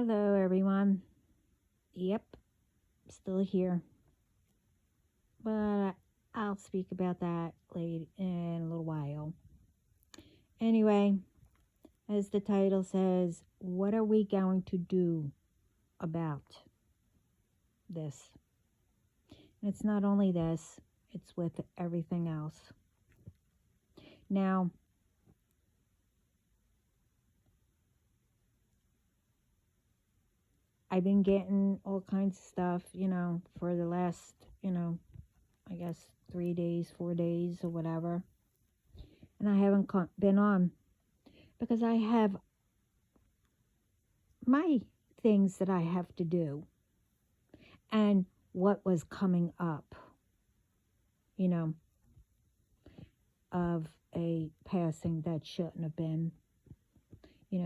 Hello, everyone. Yep, still here. But I'll speak about that later in a little while. Anyway, as the title says, what are we going to do about this? And it's not only this, it's with everything else. Now, I've been getting all kinds of stuff, for the last, I guess 3 days, 4 days, or whatever. And I haven't been on because I have my things that I have to do and what was coming up, you know, of a passing that shouldn't have been,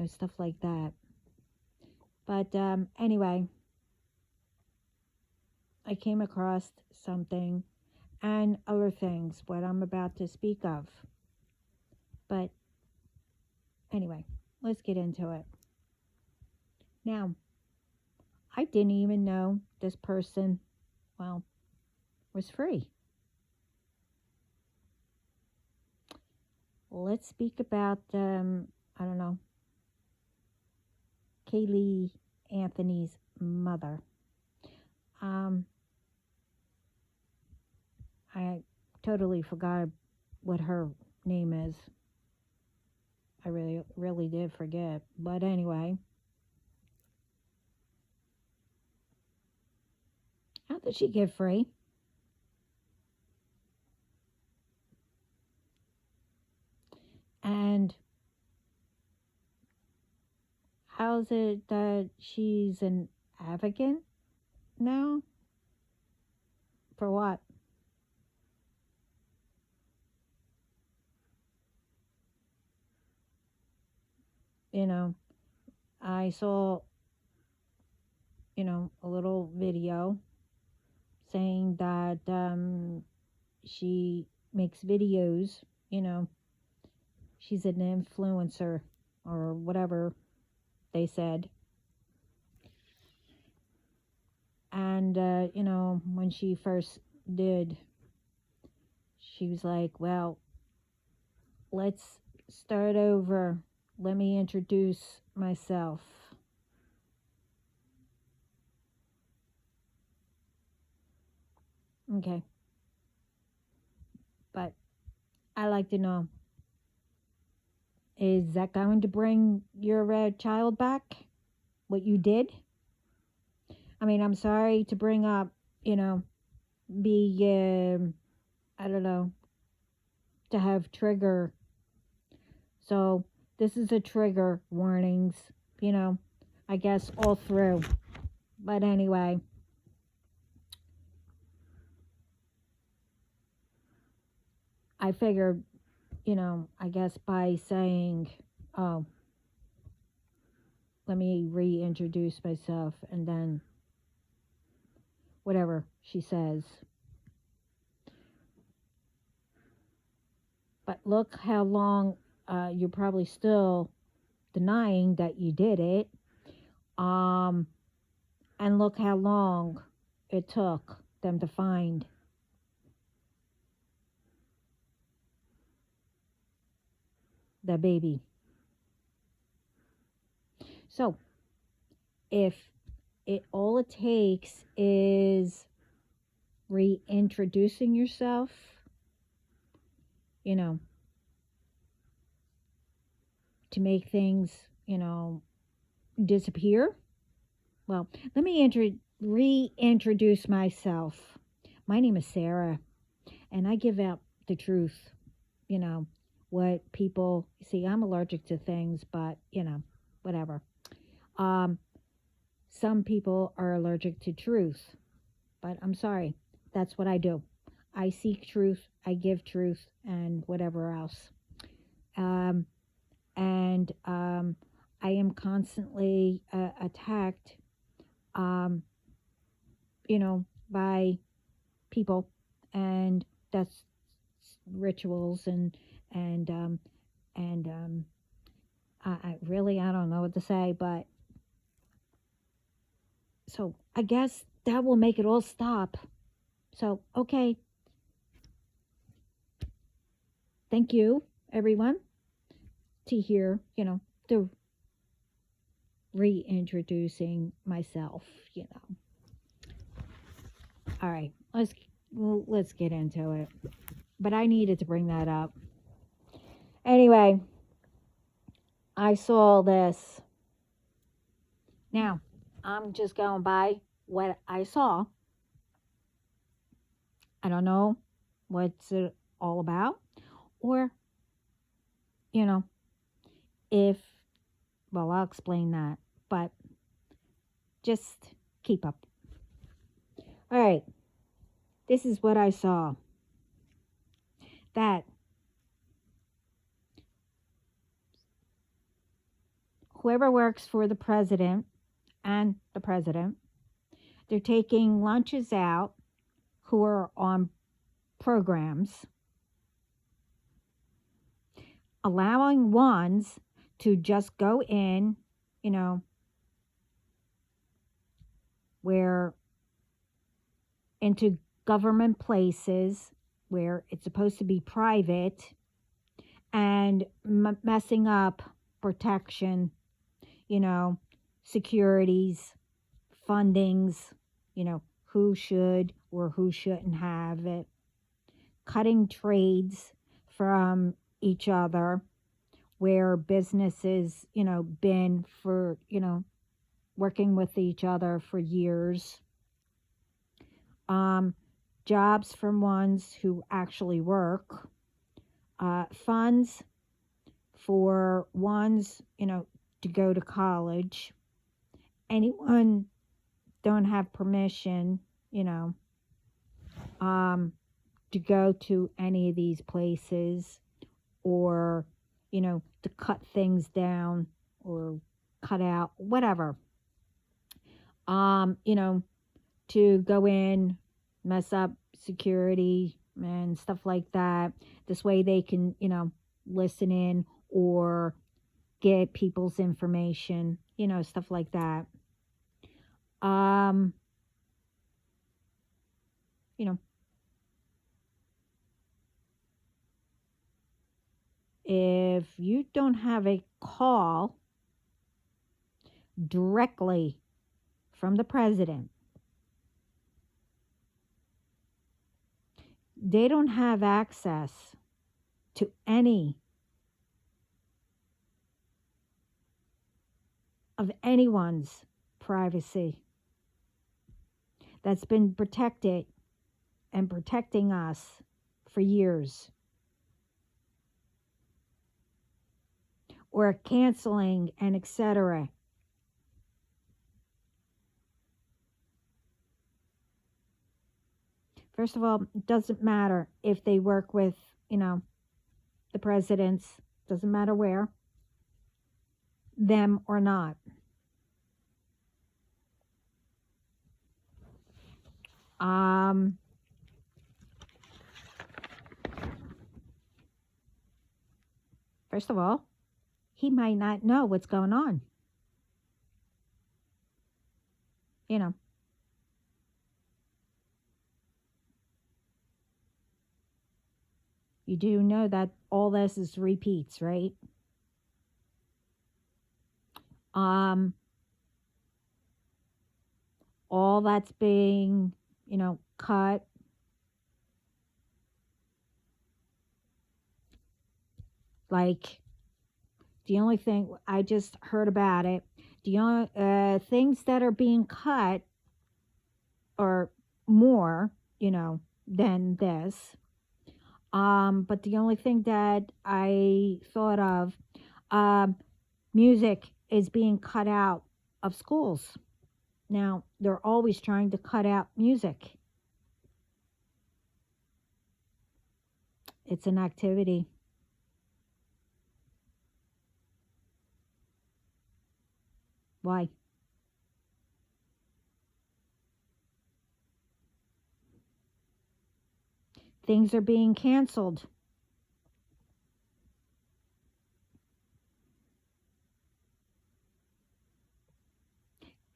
stuff like that. But anyway, I came across something and other things, what I'm about to speak of. But anyway, let's get into it. Now, I didn't even know this person, was free. Let's speak about, I don't know, Kaylee Anthony's mother. I totally forgot what her name is. I really, really did forget. But anyway, how did she get free? And how's it that she's an advocate now? For what? I saw, a little video saying that she makes videos, she's an influencer or whatever they said. And, when she first did, she was like, well, let's start over. Let me introduce myself. Okay. But I like to know, is that going to bring your child back? What you did? I mean, I'm sorry to bring up, be, I don't know, to have trigger. So this is a trigger warnings, I guess all through. But anyway, I figured, I guess by saying, oh, let me reintroduce myself and then whatever she says. But look how long you're probably still denying that you did it. And look how long it took them to find the baby. So, if all it takes is reintroducing yourself, to make things, disappear. Well, let me reintroduce myself. My name is Sarah, and I give out the truth. What people see, I'm allergic to things, but whatever. Some people are allergic to truth, but I'm sorry, that's what I do. I seek truth, I give truth, and whatever else. And I am constantly attacked, by people, and that's rituals and I don't know what to say, but So I guess that will make it all stop. So, okay. Thank you, everyone, to hear, the reintroducing myself, you know. All right, let's get into it. But I needed to bring that up. Anyway, I saw this. Now, I'm just going by what I saw. I don't know what's it all about, or, you know, if, well, I'll explain that, but just keep up. All right, this is what I saw. That whoever works for the president and the president, they're taking lunches out who are on programs, allowing ones to just go in, you know, where into government places where it's supposed to be private and messing up protection, securities, fundings, who should or who shouldn't have it, cutting trades from each other where businesses, been for, working with each other for years. Jobs from ones who actually work, funds for ones, to go to college. Anyone don't have permission, to go to any of these places, or, to cut things down or cut out, whatever. To go in, mess up security and stuff like that. This way they can, listen in or get people's information, stuff like that. Um, you know, if you don't have a call directly from the president, they don't have access to any of anyone's privacy that's been protected and protecting us for years, or canceling and etc. First of all, it doesn't matter if they work with, the presidents, doesn't matter where, them or not. Um, First of all, he might not know what's going on. You know, you do know that all this is repeats, right? Um, all that's being, cut. Like, the only thing I just heard about it, the only things that are being cut are more, than this. But the only thing that I thought of, um, music is being cut out of schools. Now, they're always trying to cut out music. It's an activity. Why? Things are being canceled.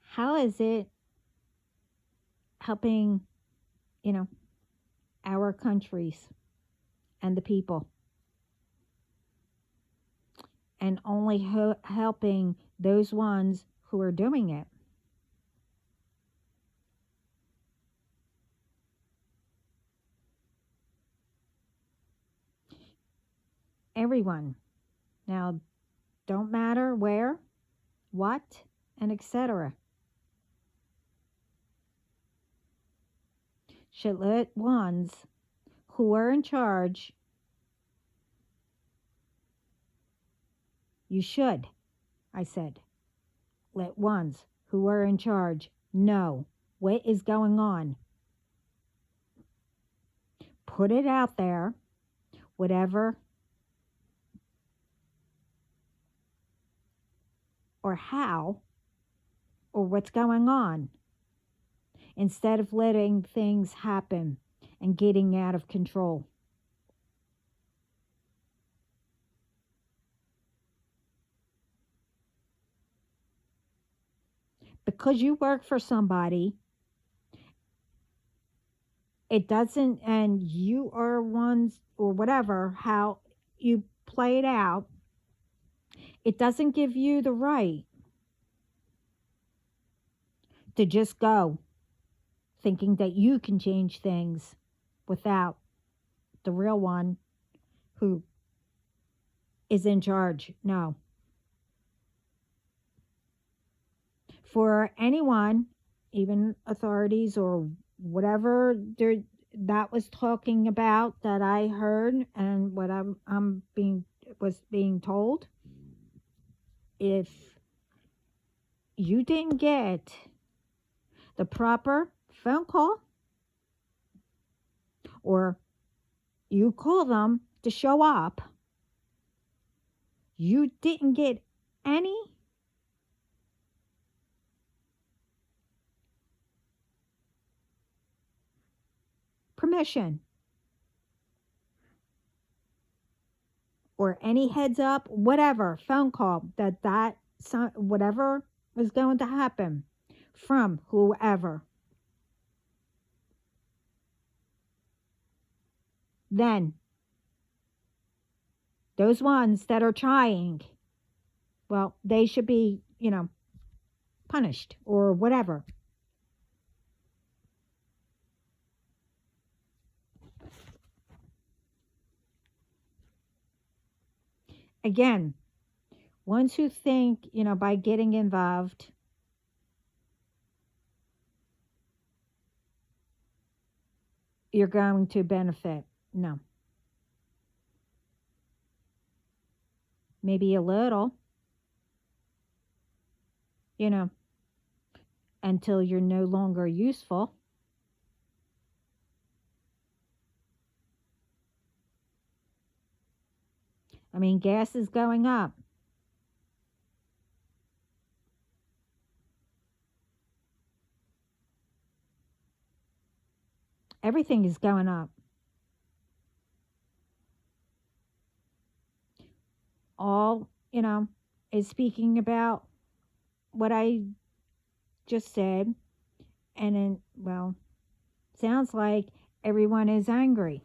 How is it helping, you know, our countries and the people, and only helping those ones who are doing it. Everyone. Now, don't matter where, what, and etc. Should let ones who are in charge, you should, I said, let ones who are in charge know what is going on. Put it out there, whatever or how or what's going on, instead of letting things happen and getting out of control. Because you work for somebody, it doesn't, and you are ones or whatever, how you play it out, it doesn't give you the right to just go thinking that you can change things without the real one who is in charge. No. For anyone, even authorities or whatever there that was talking about that I heard and what I'm being was being told, if you didn't get the proper phone call or you call them to show up, you didn't get any permission or any heads up, whatever phone call that whatever was going to happen from whoever, then those ones that are trying, well, they should be, punished or whatever. Again, ones who think, by getting involved, you're going to benefit. No. Maybe a little, you know, until you're no longer useful. I mean, gas is going up. Everything is going up. All, is speaking about what I just said. And then, well, sounds like everyone is angry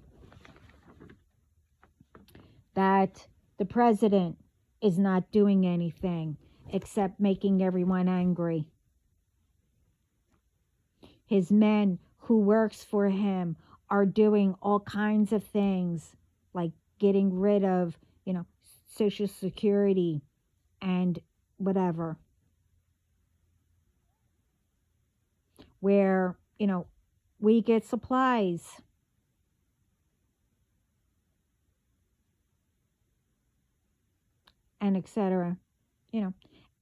that the president is not doing anything except making everyone angry. His men who works for him are doing all kinds of things like getting rid of, Social Security and whatever. Where, we get supplies. And etc.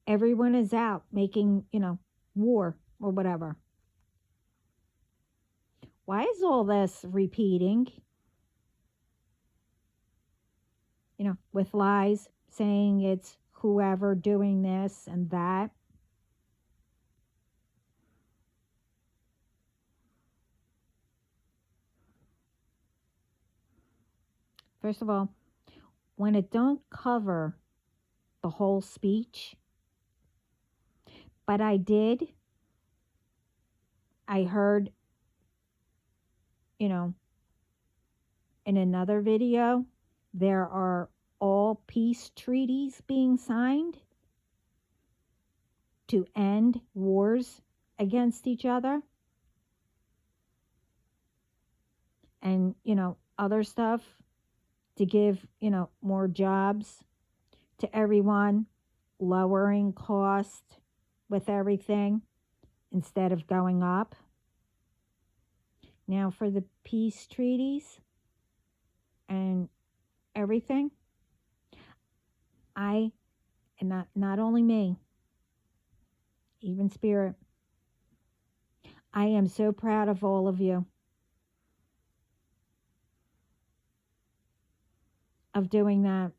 Everyone is out making, war or whatever. Why is all this repeating? With lies, saying it's whoever doing this and that. First of all, when it don't cover the whole speech, but I heard you know, in another video, there are all peace treaties being signed to end wars against each other and, other stuff to give, more jobs to everyone, lowering cost with everything instead of going up. Now for the peace treaties and everything, and not only me, even Spirit, I am so proud of all of you of doing that.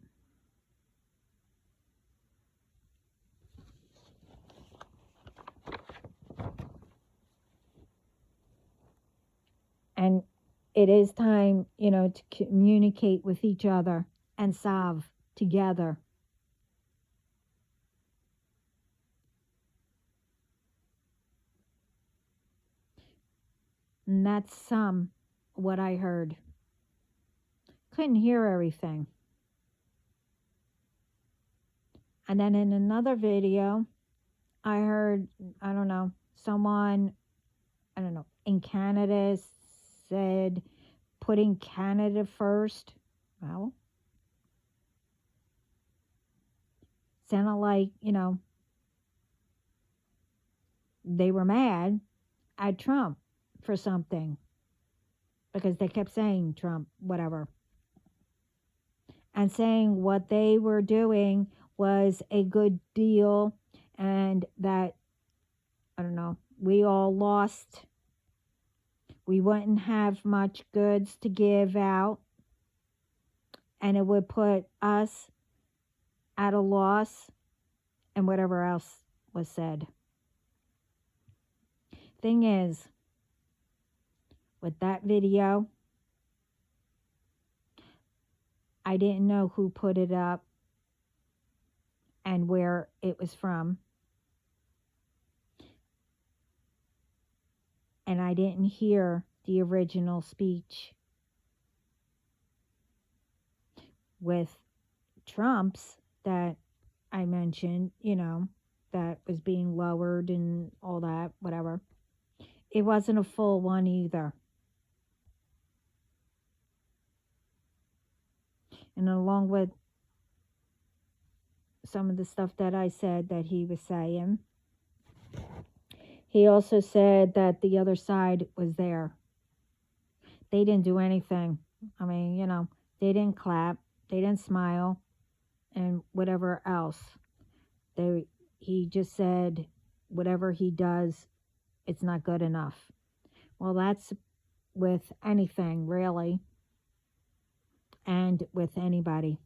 And it is time, to communicate with each other and solve together. And that's what I heard. Couldn't hear everything. And then in another video, I heard, I don't know, someone, in Canada said putting Canada first. Well, sounded like, they were mad at Trump for something because they kept saying Trump, whatever, and saying what they were doing was a good deal and that, I don't know, we all lost. We wouldn't have much goods to give out and it would put us at a loss and whatever else was said. Thing is, with that video, I didn't know who put it up and where it was from. And I didn't hear the original speech. With Trump's that I mentioned, that was being lowered and all that, whatever. It wasn't a full one either. And along with some of the stuff that I said that he was saying, he also said that the other side was there. They didn't do anything. I mean, they didn't clap, they didn't smile, and whatever else. He just said whatever he does, it's not good enough. Well, that's with anything, really, and with anybody.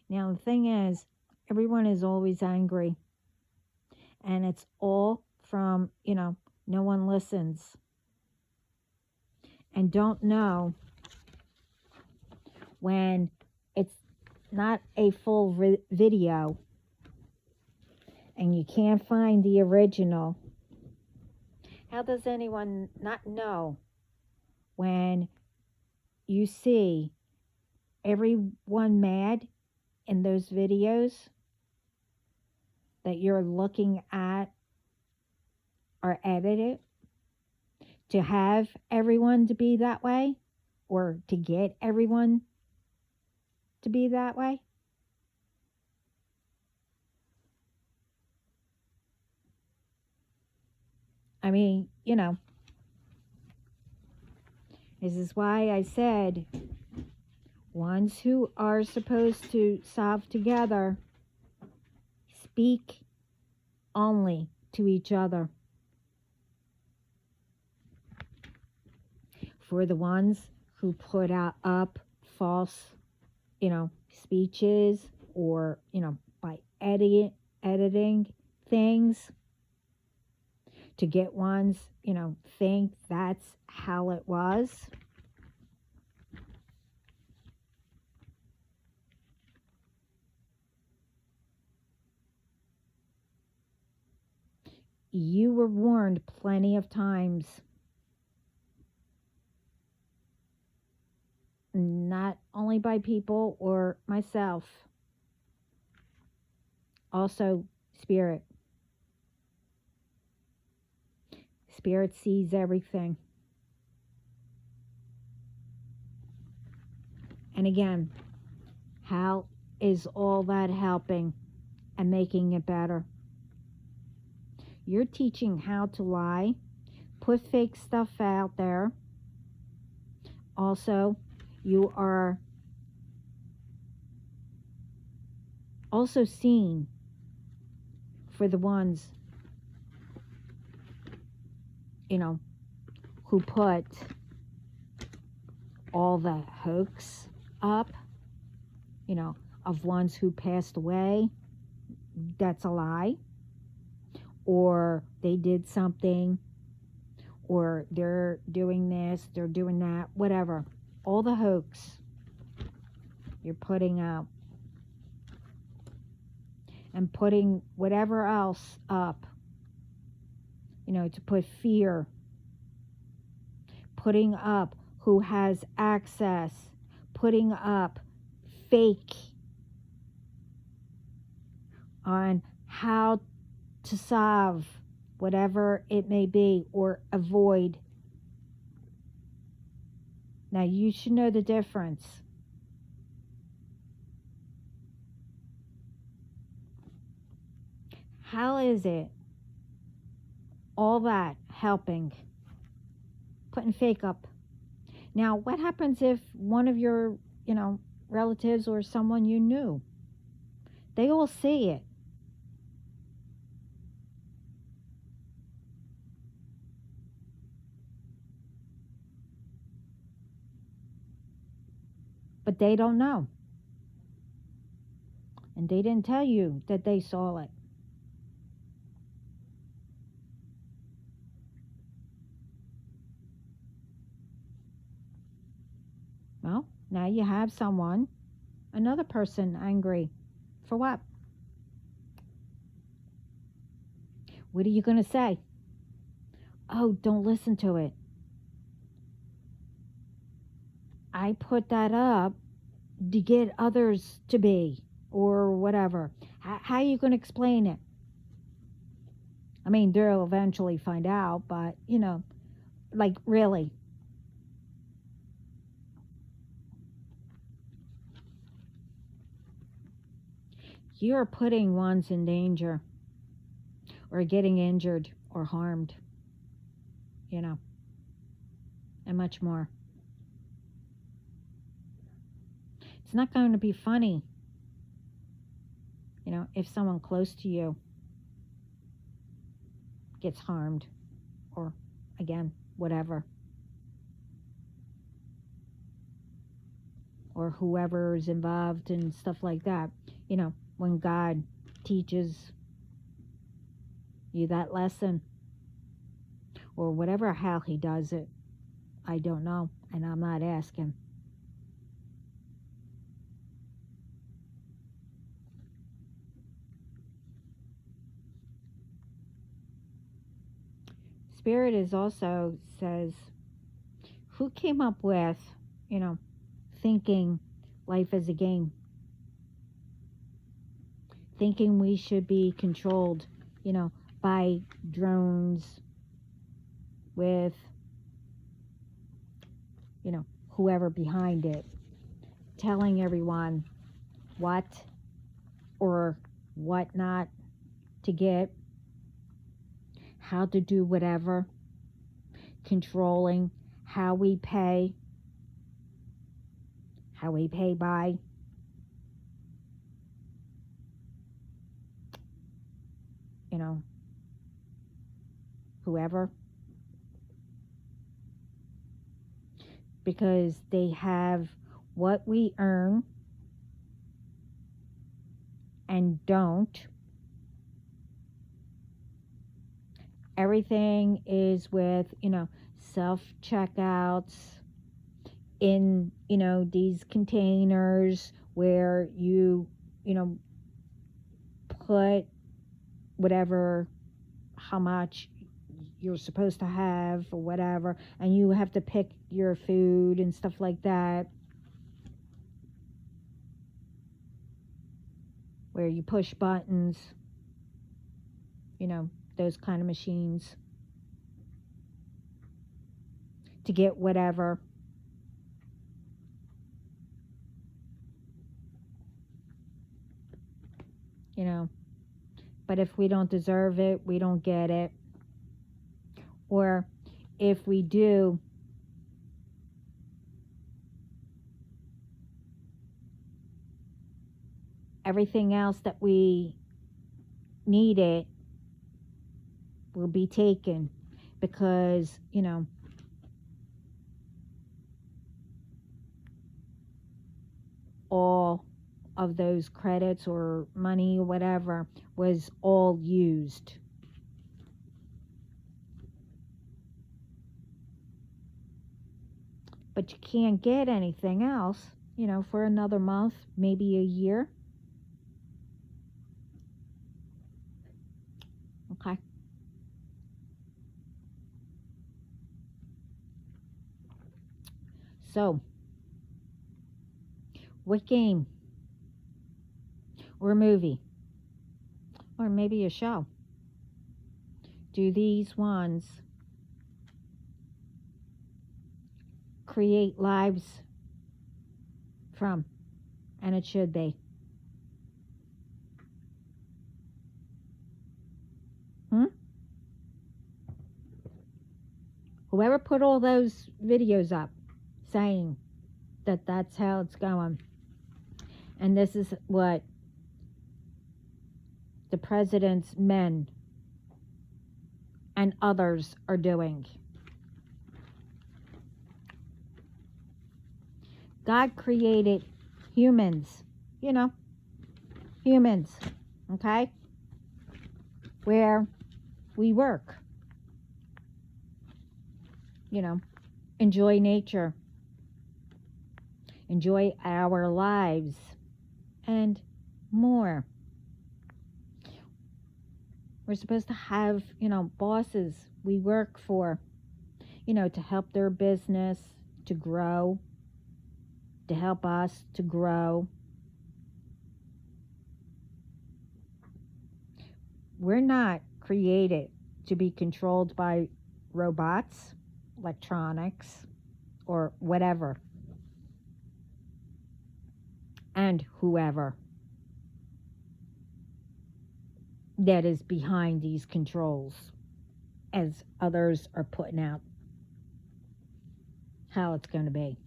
Now, the thing is, everyone is always angry. And it's all from, no one listens. And don't know when it's not a full video and you can't find the original. How does anyone not know when you see everyone mad in those videos that you're looking at are edited to have everyone to be that way or to get everyone to be that way? I mean, this is why I said ones who are supposed to solve together speak only to each other. For the ones who put up false, speeches or, by editing things to get ones, think that's how it was. You were warned plenty of times, not only by people or myself, also spirit. Spirit sees everything. And again, how is all that helping and making it better? You're teaching how to lie, put fake stuff out there. Also, you are also seen for the ones, who put all the hoax up, of ones who passed away. That's a lie. Or they did something, or they're doing this, they're doing that, whatever. All the hoax you're putting out. And putting whatever else up, to put fear. Putting up who has access. Putting up fake on how to solve whatever it may be or avoid. Now you should know the difference. How is it all that helping? Putting fake up. Now what happens if one of your, relatives or someone you knew, they all see it? But they don't know. And they didn't tell you that they saw it. Well, now you have someone, another person angry. For what? What are you going to say? Oh, don't listen to it. I put that up to get others to be, or whatever. How are you going to explain it? I mean, they'll eventually find out, but, like, really. You're putting ones in danger, or getting injured, or harmed, and much more. It's not going to be funny, if someone close to you gets harmed, or, again, whatever. Or whoever is involved and stuff like that. When God teaches you that lesson, or whatever how he does it, I don't know, and I'm not asking. Spirit is also says, who came up with, thinking life is a game? Thinking we should be controlled, by drones with, whoever behind it, telling everyone what or what not to get, how to do whatever, controlling how we pay by, whoever, because they have what we earn and don't. Everything is with, self checkouts in, these containers where you, put whatever how much you're supposed to have or whatever, and you have to pick your food and stuff like that, where you push buttons, those kind of machines to get whatever. But if we don't deserve it, we don't get it. Or if we do, everything else that we needed will be taken because, all of those credits or money or whatever was all used. But you can't get anything else, for another month, maybe a year. Okay. So, what game or movie or maybe a show do these ones create lives from? And it should be. Whoever put all those videos up saying that that's how it's going, and this is what the president's men and others are doing. God created humans, humans, okay, where we work, enjoy nature, enjoy our lives, and more. We're supposed to have, bosses we work for, to help their business to grow, to help us to grow. We're not created to be controlled by robots, electronics, or whatever, and whoever that is behind these controls, as others are putting out how it's going to be.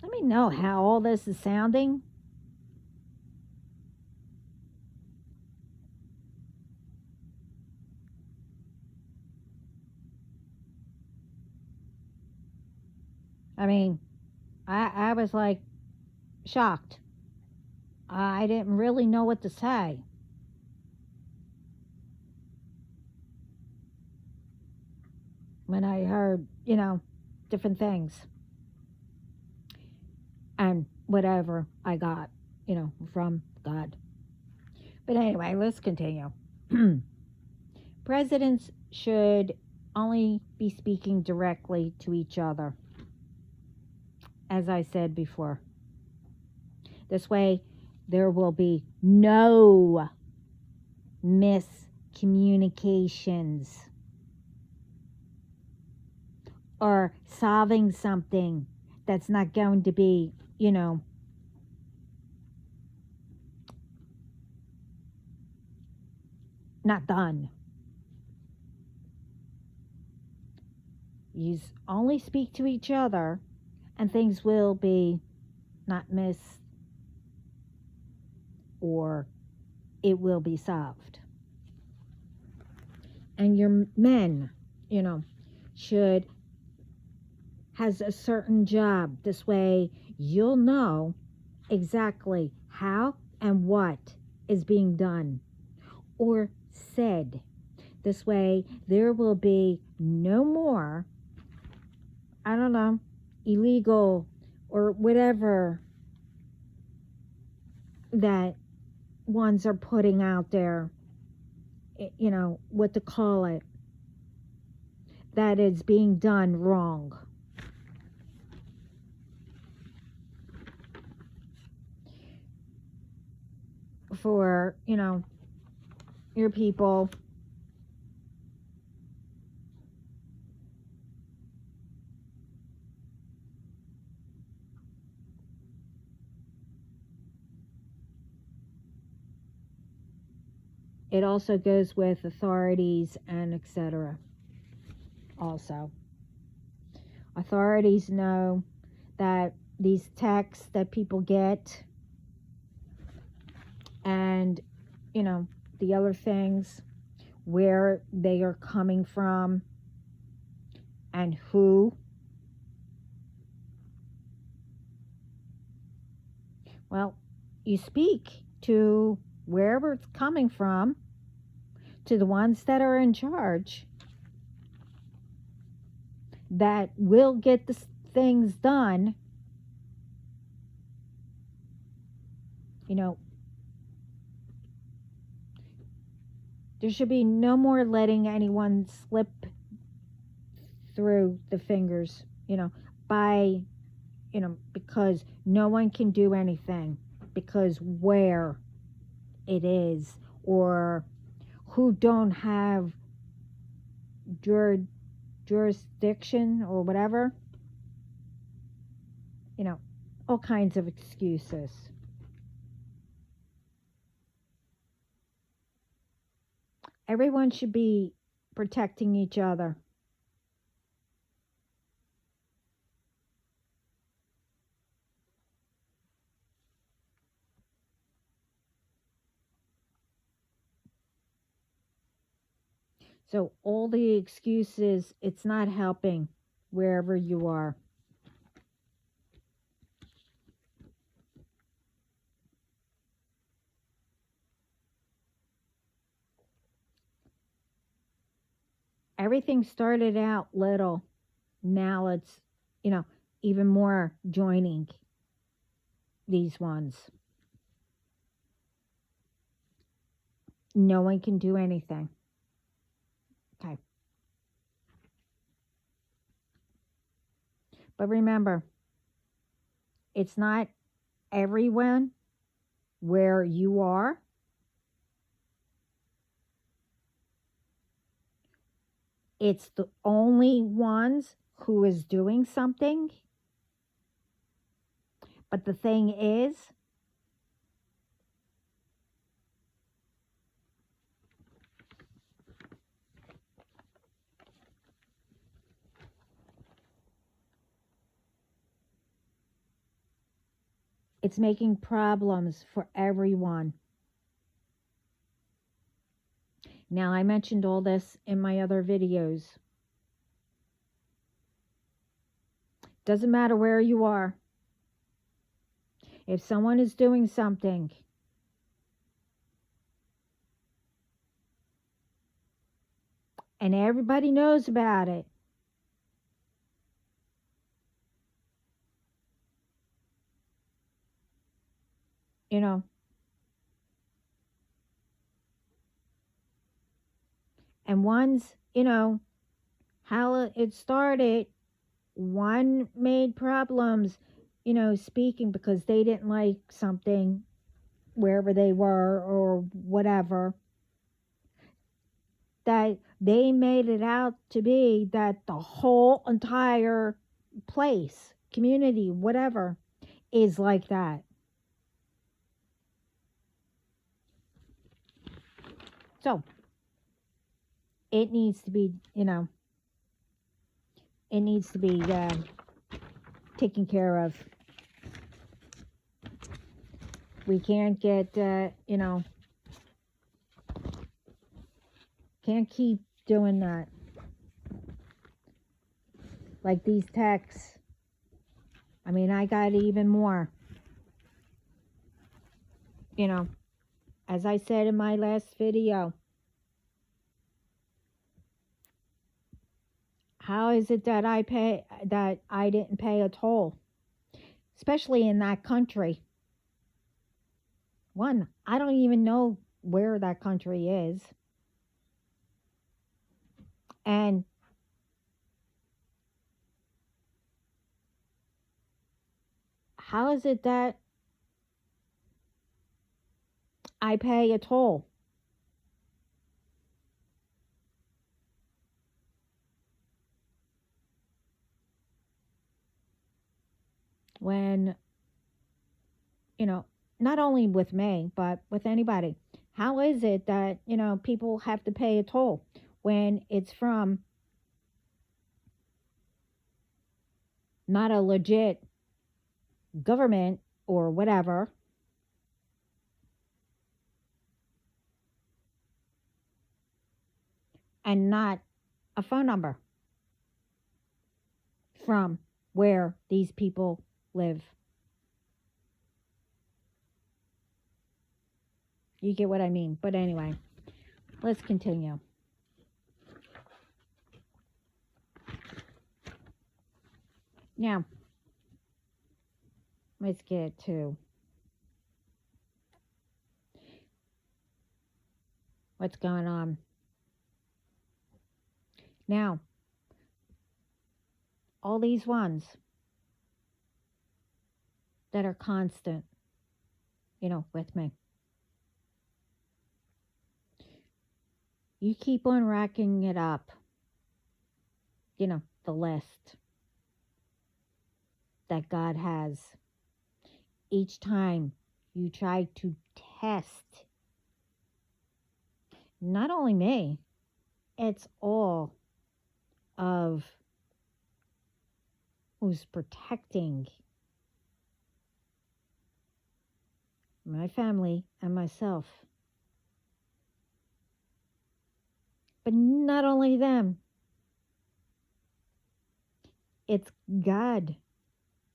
Let me know how all this is sounding. I mean, I was like shocked. I didn't really know what to say. When I heard, different things. And whatever I got, from God. But anyway, let's continue. Presidents should only be speaking directly to each other, as I said before. This way, there will be no miscommunications or solving something that's not going to be, not done. You only speak to each other and things will be not missed, or it will be solved. And your men, should has a certain job. This way you'll know exactly how and what is being done or said. This way there will be no more, illegal or whatever that ones are putting out there, what to call it, that is being done wrong. For, your people. It also goes with authorities and etc. Also, authorities know that these texts that people get, and the other things, where they are coming from and who. Well, you speak to wherever it's coming from, to the ones that are in charge, that will get the things done. There should be no more letting anyone slip through the fingers, by, because no one can do anything, because where it is, or who don't have jurisdiction or whatever, all kinds of excuses. Everyone should be protecting each other. So all the excuses, it's not helping wherever you are. Everything started out little. Now it's, even more joining these ones. No one can do anything. Okay. But remember, it's not everyone where you are. It's the only ones who is doing something. But the thing is, it's making problems for everyone. Now, I mentioned all this in my other videos. Doesn't matter where you are. If someone is doing something, and everybody knows about it, and one's, how it started, one made problems, speaking because they didn't like something wherever they were or whatever, that they made it out to be that the whole entire place, community, whatever, is like that. So it needs to be, it needs to be taken care of. We can't get, can't keep doing that. Like these texts. I mean, I got even more. As I said in my last video, how is it that I didn't pay a toll? Especially in that country. One, I don't even know where that country is. And how is it that I pay a toll when, you know, not only with me, but with anybody? How is it that, people have to pay a toll when it's from not a legit government or whatever, and not a phone number from where these people live? You get what I mean. But anyway, let's continue. Now, let's get to what's going on. Now, all these ones that are constant, with me, you keep on racking it up, the list that God has. Each time you try to test, not only me, it's all of who's protecting my family and myself. But not only them, it's God,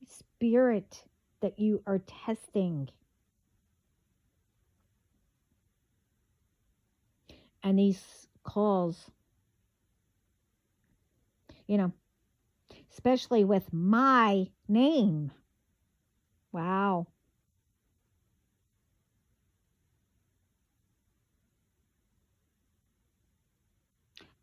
Spirit that you are testing. And these calls, you know, especially with my name. Wow.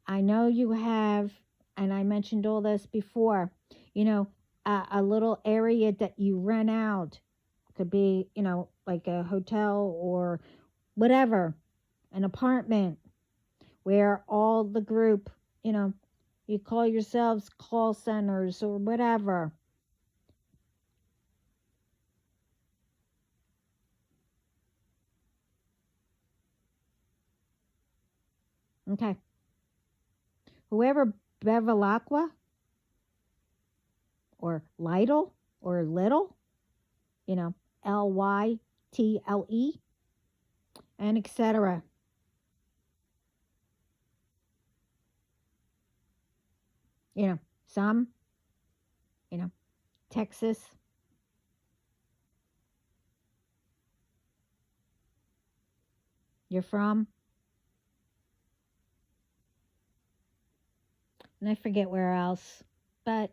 I know you have, and I mentioned all this before, you know, a little area that you rent out. Could be, like a hotel or whatever, an apartment where all the group, you know, you call yourselves call centers or whatever. Okay. Whoever Bevilacqua or Lytle or Little, you know, Lytle, and etc. You know, some, you know, Texas, you're from, and I forget where else. But,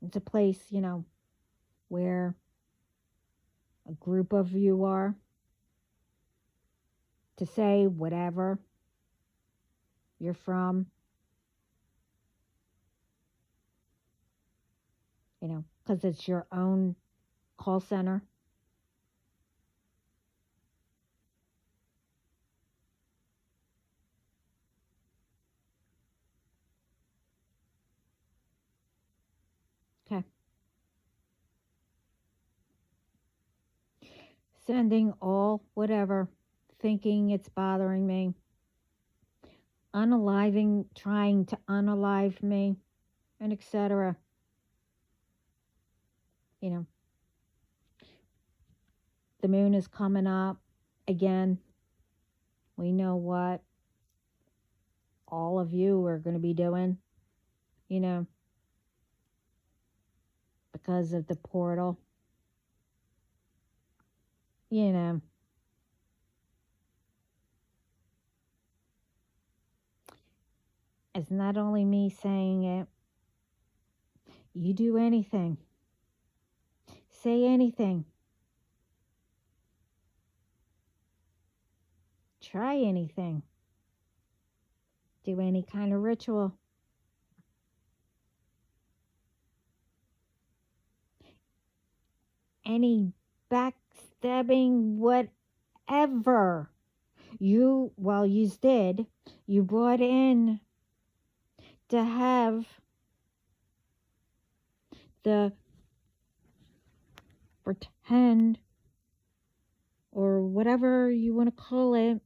it's a place, where a group of you are to say whatever you're from, because it's your own call center. Okay. Sending all whatever, thinking it's bothering me, unaliving, trying to unalive me, and etc. You know, the moon is coming up again. We know what all of you are going to be doing, you know, because of the portal. You know, It's not only me saying it. You do anything, say anything, try anything, do any kind of ritual, any backstabbing, whatever you did, you brought in to have the pretend or whatever you want to call it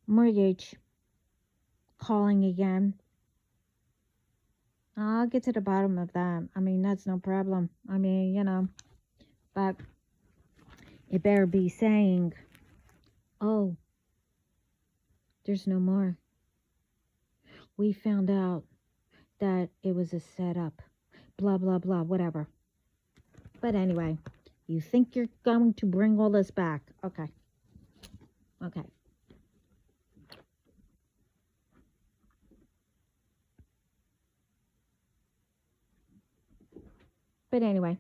mortgage calling again. I'll get to the bottom of that. I mean, that's no problem. I mean, but it better be saying, oh, there's no more. We found out that it was a setup. Blah, blah, blah, whatever. But anyway, you think you're going to bring all this back. Okay. Okay. But anyway,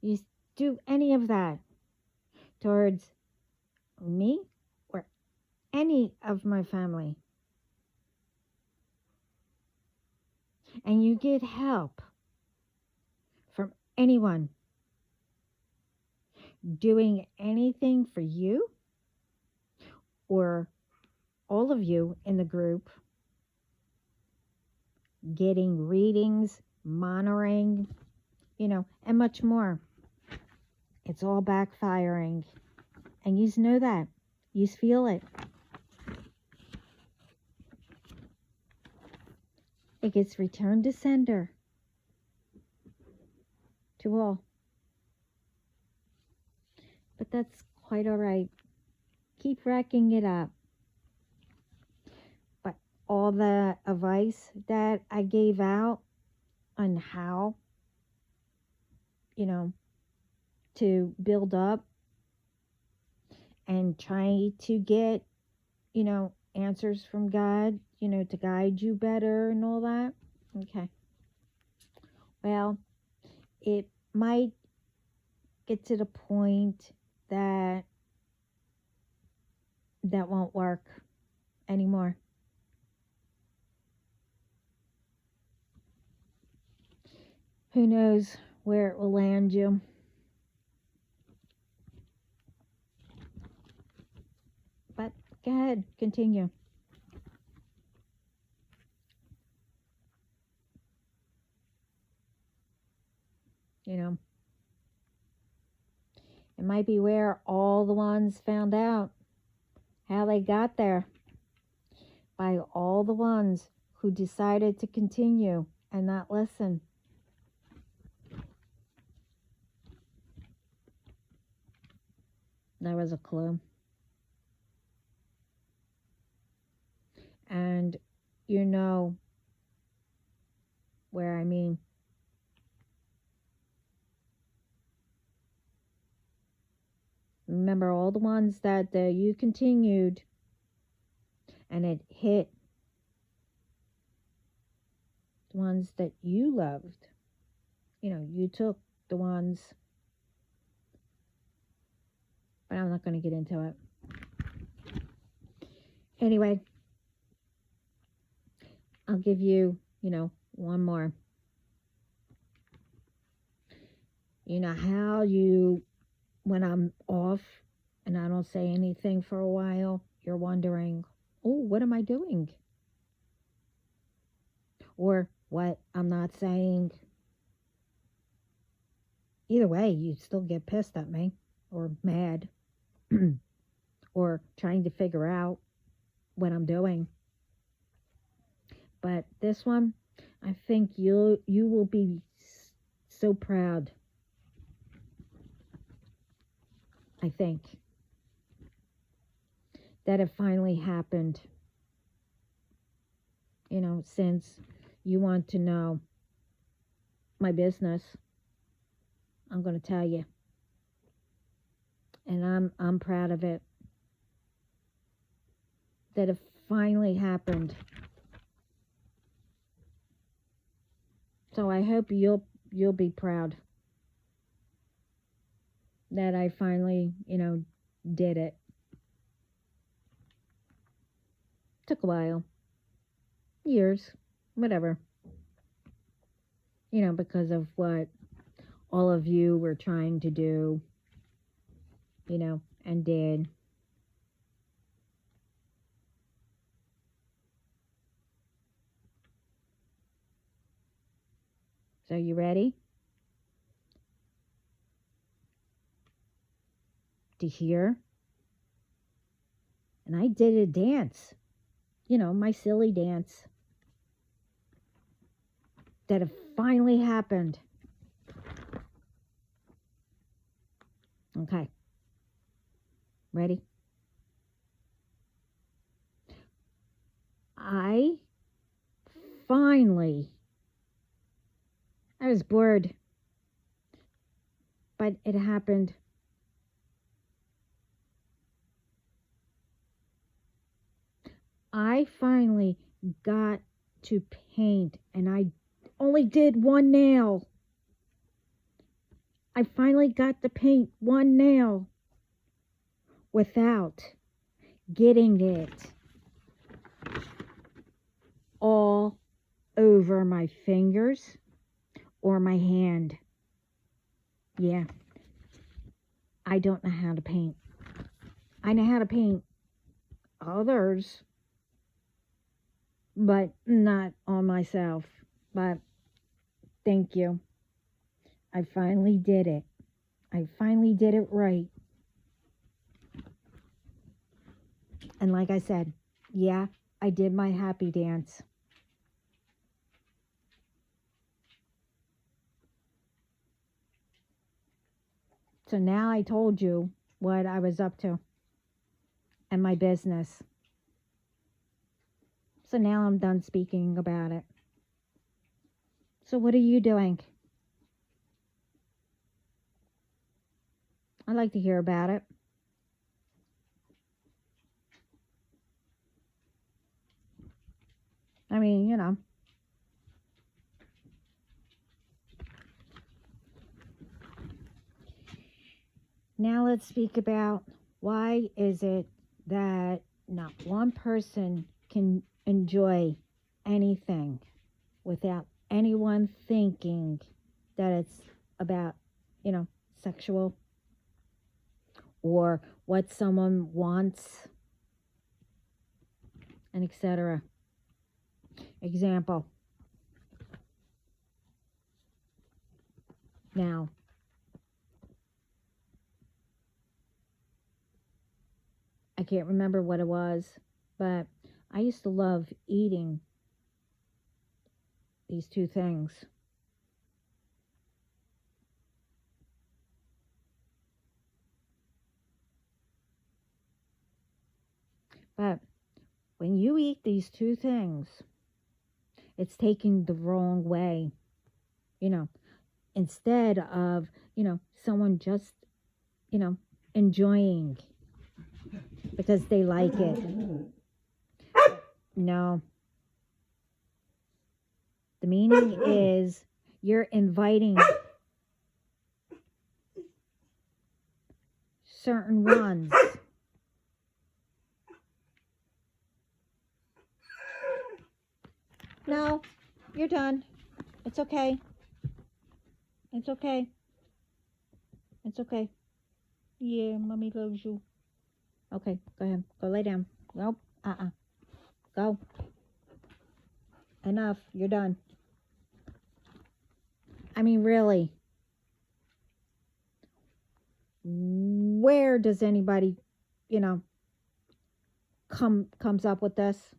you do any of that towards me or any of my family, and you get help from anyone doing anything for you or all of you in the group, getting readings, monitoring, and much more. It's all backfiring. And you know that. You feel it. It gets returned to sender to all. But that's quite all right. Keep racking it up. But all the advice that I gave out on how, to build up and try to get, answers from God, to guide you better and all that. Okay. Well, it might get to the point that won't work anymore. Who knows where it will land you? But go ahead, continue. It might be where all the ones found out how they got there, by all the ones who decided to continue and not listen. There was a clue. And you know where I mean. Remember all the ones that you continued and it hit the ones that you loved. You took the ones, but I'm not going to get into it. Anyway, I'll give you, one more. You know how when I'm off and I don't say anything for a while, you're wondering, oh, what am I doing? Or what I'm not saying. Either way, you still get pissed at me or mad or trying to figure out what I'm doing. But this one, I think you will be so proud. I think that it finally happened. Since you want to know my business, I'm going to tell you. And I'm proud of it. that it finally happened. So I hope you'll be proud that I finally, did it. Took a while. Years. Whatever. Because of what all of you were trying to do, and did. So you ready to hear? And I did a dance, my silly dance. That it finally happened. Okay. Ready? I was bored, but it happened. I finally got to paint, and I only did one nail. I finally got to paint one nail without getting it all over my fingers or my hand. Yeah, I don't know how to paint. I know how to paint others, but not on myself. But thank you. I finally did it. I finally did it right. And like I said, yeah, I did my happy dance. So now I told you what I was up to and my business. So now I'm done speaking about it. So what are you doing? I'd like to hear about it. I mean, Now let's speak about why is it that not one person can enjoy anything without anyone thinking that it's about, sexual or what someone wants, and etc. Example. Now, I can't remember what it was, but I used to love eating these two things. But when you eat these two things, it's taken the wrong way. Instead of, someone just, enjoying because they like it. No. The meaning is you're inviting certain ones. No, you're done. It's okay. It's okay. It's okay. Yeah, mommy loves you. Okay, go ahead. Go lay down. Nope. Go. Enough. You're done. I mean, really. Where does anybody, comes up with this?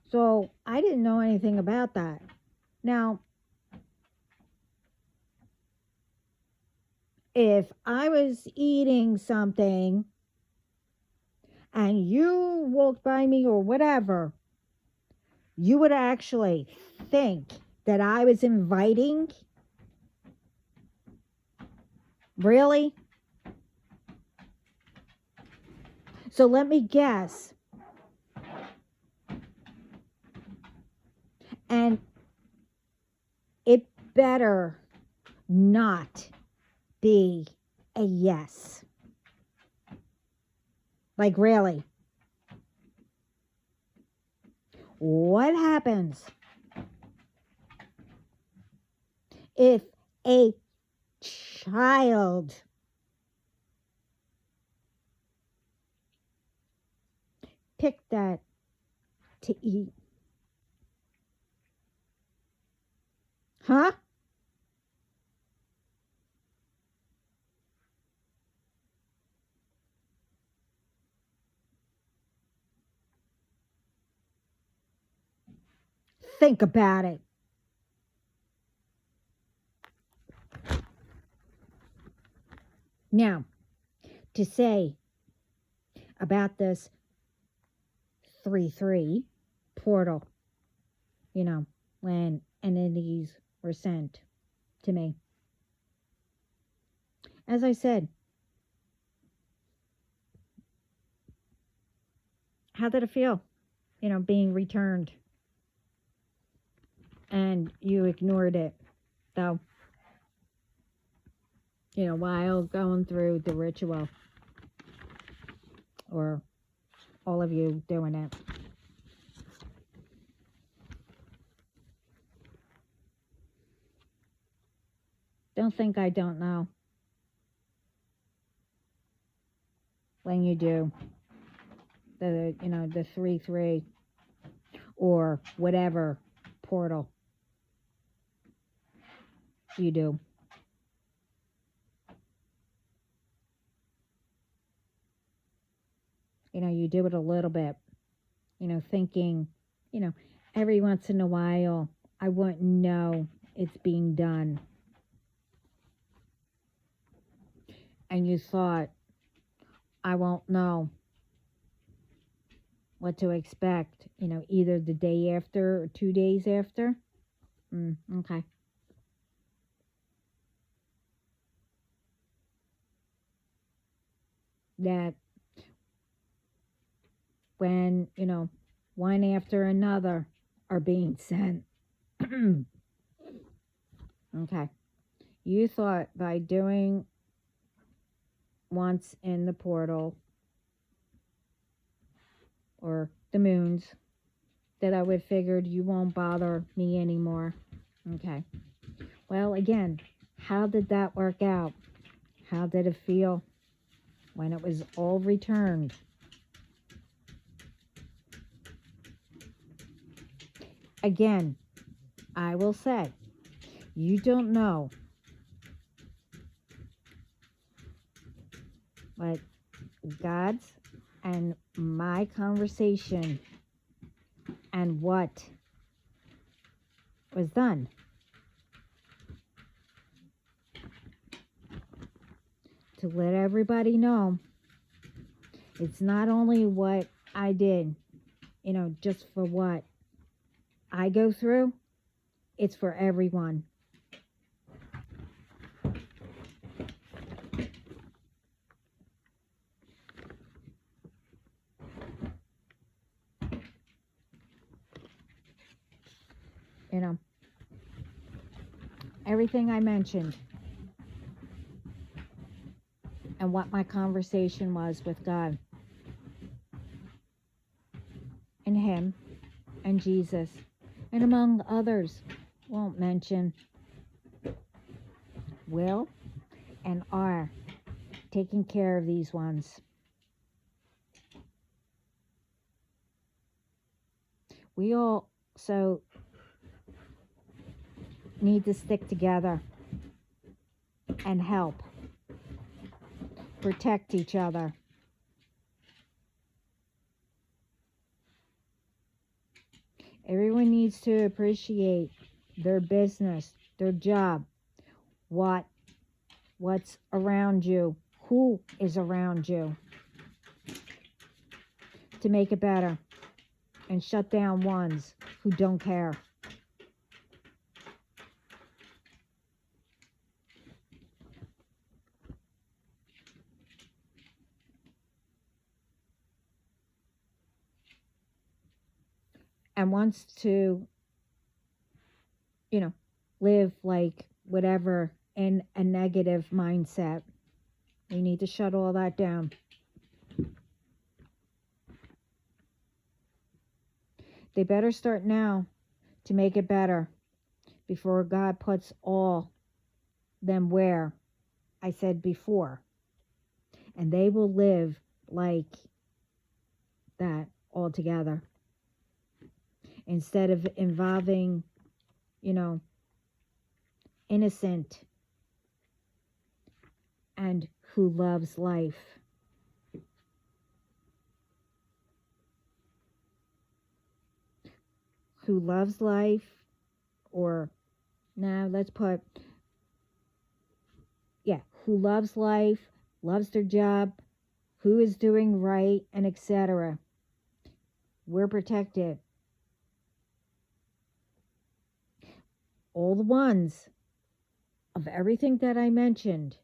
So I didn't know anything about that. Now, if I was eating something and you walked by me or whatever, you would actually think that I was inviting? Really? So let me guess. And it better not be a yes. Like, really? What happens if a child picked that to eat? Huh? Think about it. Now, to say about this 3-3 portal, when entities were sent to me. As I said, how did it feel, being returned? And you ignored it, though, while going through the ritual, or all of you doing it. Don't think I don't know when you do the 3-3 or whatever portal you do. You do it a little bit, thinking, every once in a while I wouldn't know it's being done. And you thought, I won't know what to expect, either the day after or 2 days after. Okay. That when, one after another are being sent. Okay. You thought by doing once in the portal or the moons that I would figured you won't bother me anymore. Okay. Well, again, how did that work out? How did it feel when it was all returned? Again, I will say, you don't know what God's and my conversation and what was done. To let everybody know, it's not only what I did, just for what I go through, it's for everyone. Everything I mentioned and what my conversation was with God and Him and Jesus, and among others, won't mention, will and are taking care of these ones. We also need to stick together and help protect each other. Everyone needs to appreciate their business, their job, what's around you, who is around you, to make it better and shut down ones who don't care. and wants to, you know, live like whatever in a negative mindset. We need to shut all that down. They better start now to make it better before God puts all them where I said before. And they will live like that altogether. Instead of involving, you know, innocent and who loves life. Who loves life, or now let's put, yeah, who loves life, loves their job, who is doing right, and etc. We're protected. All the ones of everything that I mentioned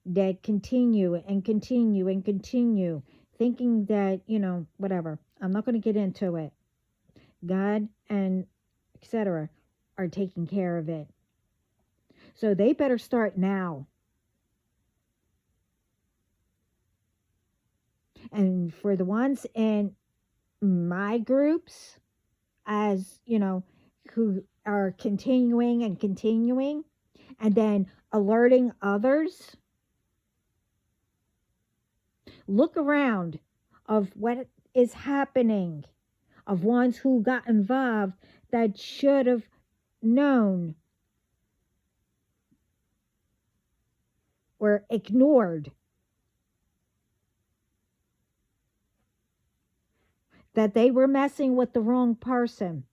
that continue and continue and continue thinking that, you know, whatever. I'm not going to get into it. God and etc. are taking care of it. So they better start now. And for the ones in my groups, as you know, who are continuing and continuing, and then alerting others, look around of what is happening, of ones who got involved that should have known or ignored that they were messing with the wrong person.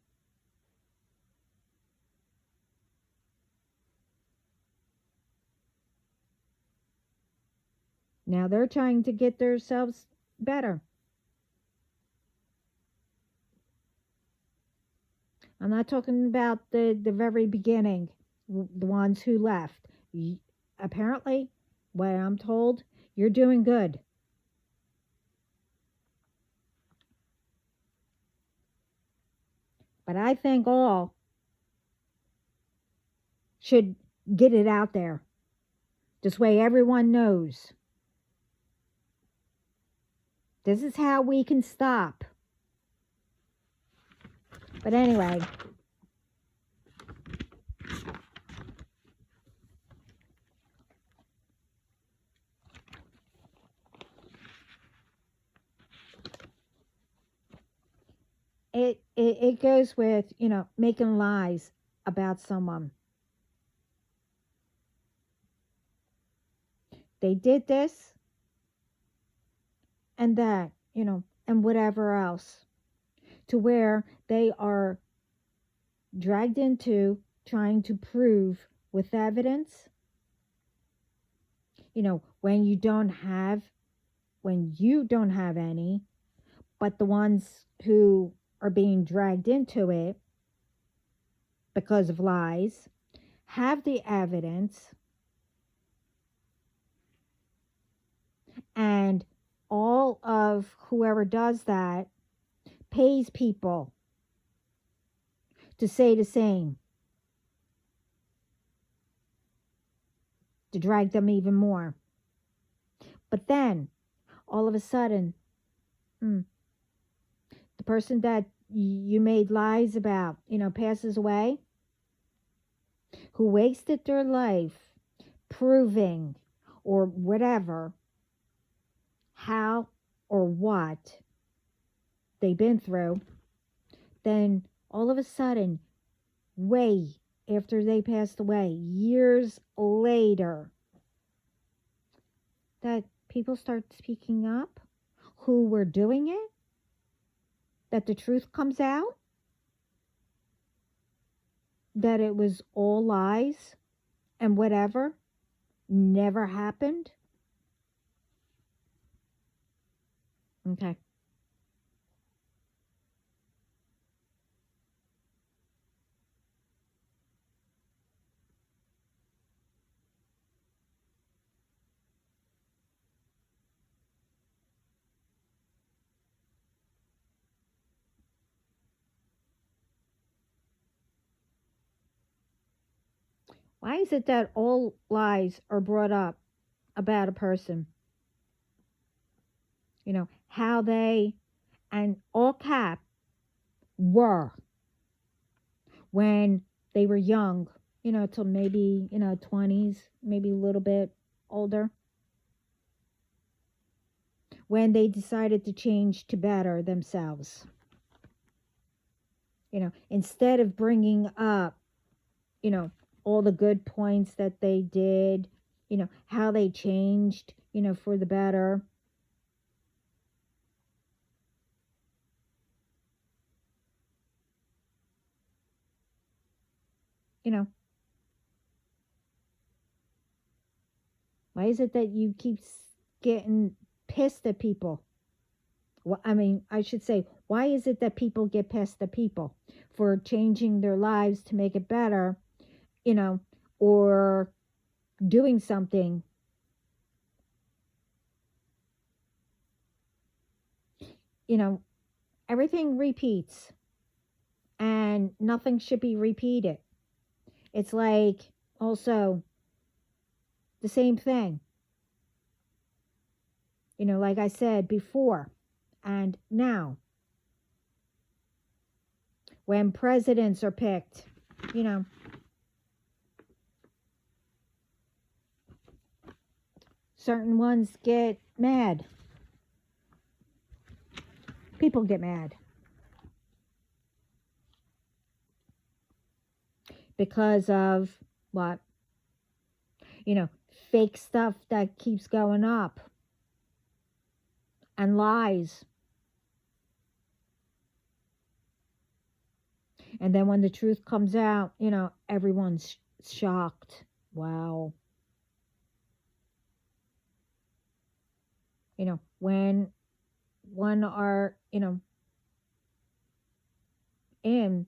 Now they're trying to get themselves better. I'm not talking about the very beginning, the ones who left. Apparently, what I'm told, you're doing good. But I think all should get it out there. This way everyone knows. This is how we can stop. But anyway, it goes with, you know, making lies about someone. They did this and that, you know, and whatever else, to where they are dragged into trying to prove with evidence, you know, when you don't have any, but the ones who are being dragged into it because of lies have the evidence, and all of whoever does that pays people to say the same, to drag them even more. But then all of a sudden, the person that you made lies about, you know, passes away, who wasted their life proving or whatever how or what they've been through. Then all of a sudden, way after they passed away, years later, that people start speaking up who were doing it, that the truth comes out, that it was all lies and whatever never happened. Okay. Why is it that all lies are brought up about a person? How they, and all cap, were when they were young, till maybe, 20s, maybe a little bit older, when they decided to change to better themselves. Instead of bringing up, you know, all the good points that they did, how they changed, for the better. You know, why is it that you keep getting pissed at people? Well, I mean, I should say, why is it that people get pissed at people for changing their lives to make it better, you know, or doing something? You know, everything repeats and nothing should be repeated. It's like also the same thing, like I said before and now, when presidents are picked, you know, certain ones get mad. People get mad because of what? You know, fake stuff that keeps going up and lies. And then when the truth comes out, everyone's shocked. Wow. When one are, in,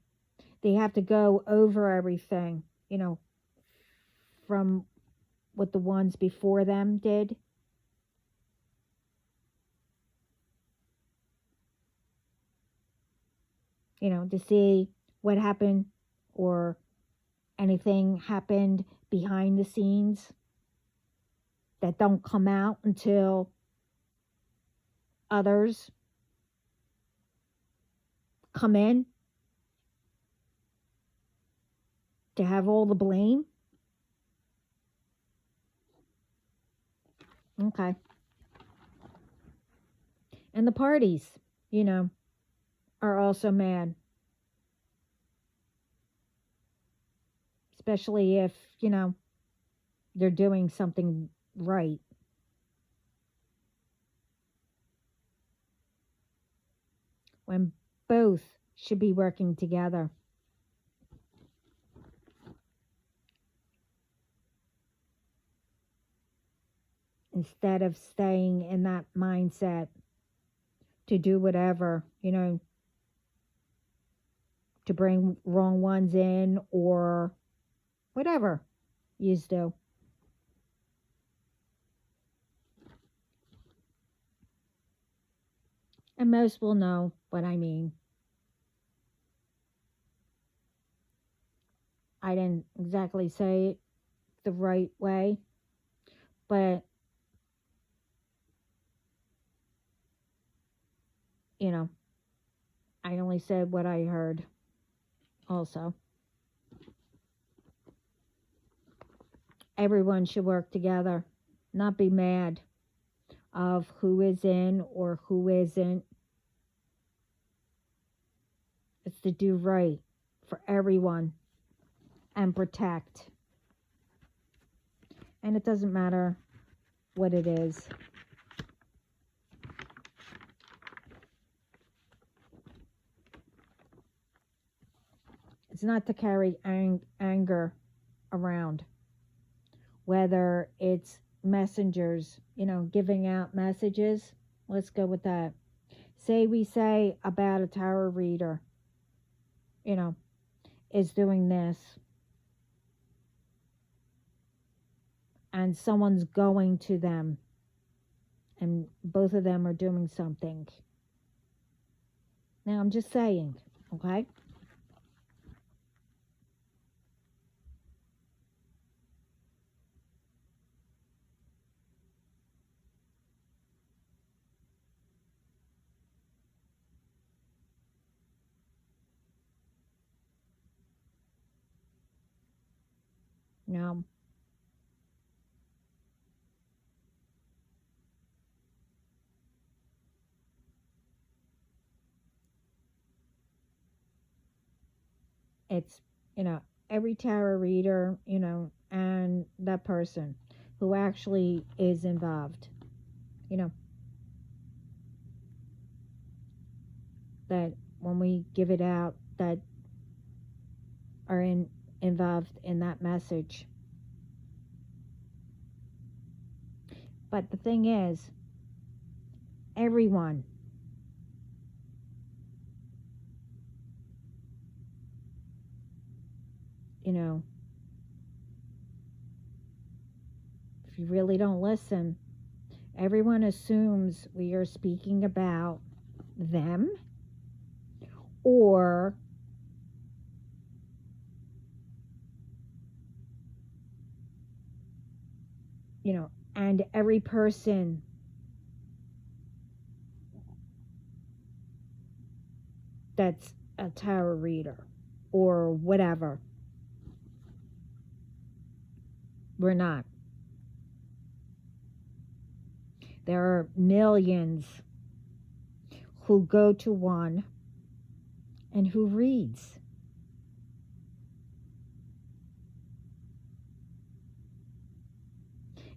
they have to go over everything, from what the ones before them did. To see what happened or anything happened behind the scenes that don't come out until others come in to have all the blame. Okay. And the parties, are also mad. Especially if, they're doing something right. When both should be working together. Instead of staying in that mindset to do whatever, to bring wrong ones in or whatever you do. And most will know what I mean. I didn't exactly say it the right way, but I only said what I heard also. Everyone should work together, not be mad of who is in or who isn't. It's to do right for everyone and protect. And it doesn't matter what it is. It's not to carry anger around. Whether it's messengers, giving out messages. Let's go with that. Say we say about a tarot reader, is doing this. And someone's going to them. And both of them are doing something. Now, I'm just saying, okay? No, it's, every tarot reader, and that person who actually is involved, you know, that when we give it out, that are involved in that message. But the thing is, everyone, you know, if you really don't listen, everyone assumes we are speaking about them, or and every person that's a tarot reader or whatever. We're not. There are millions who go to one and who reads.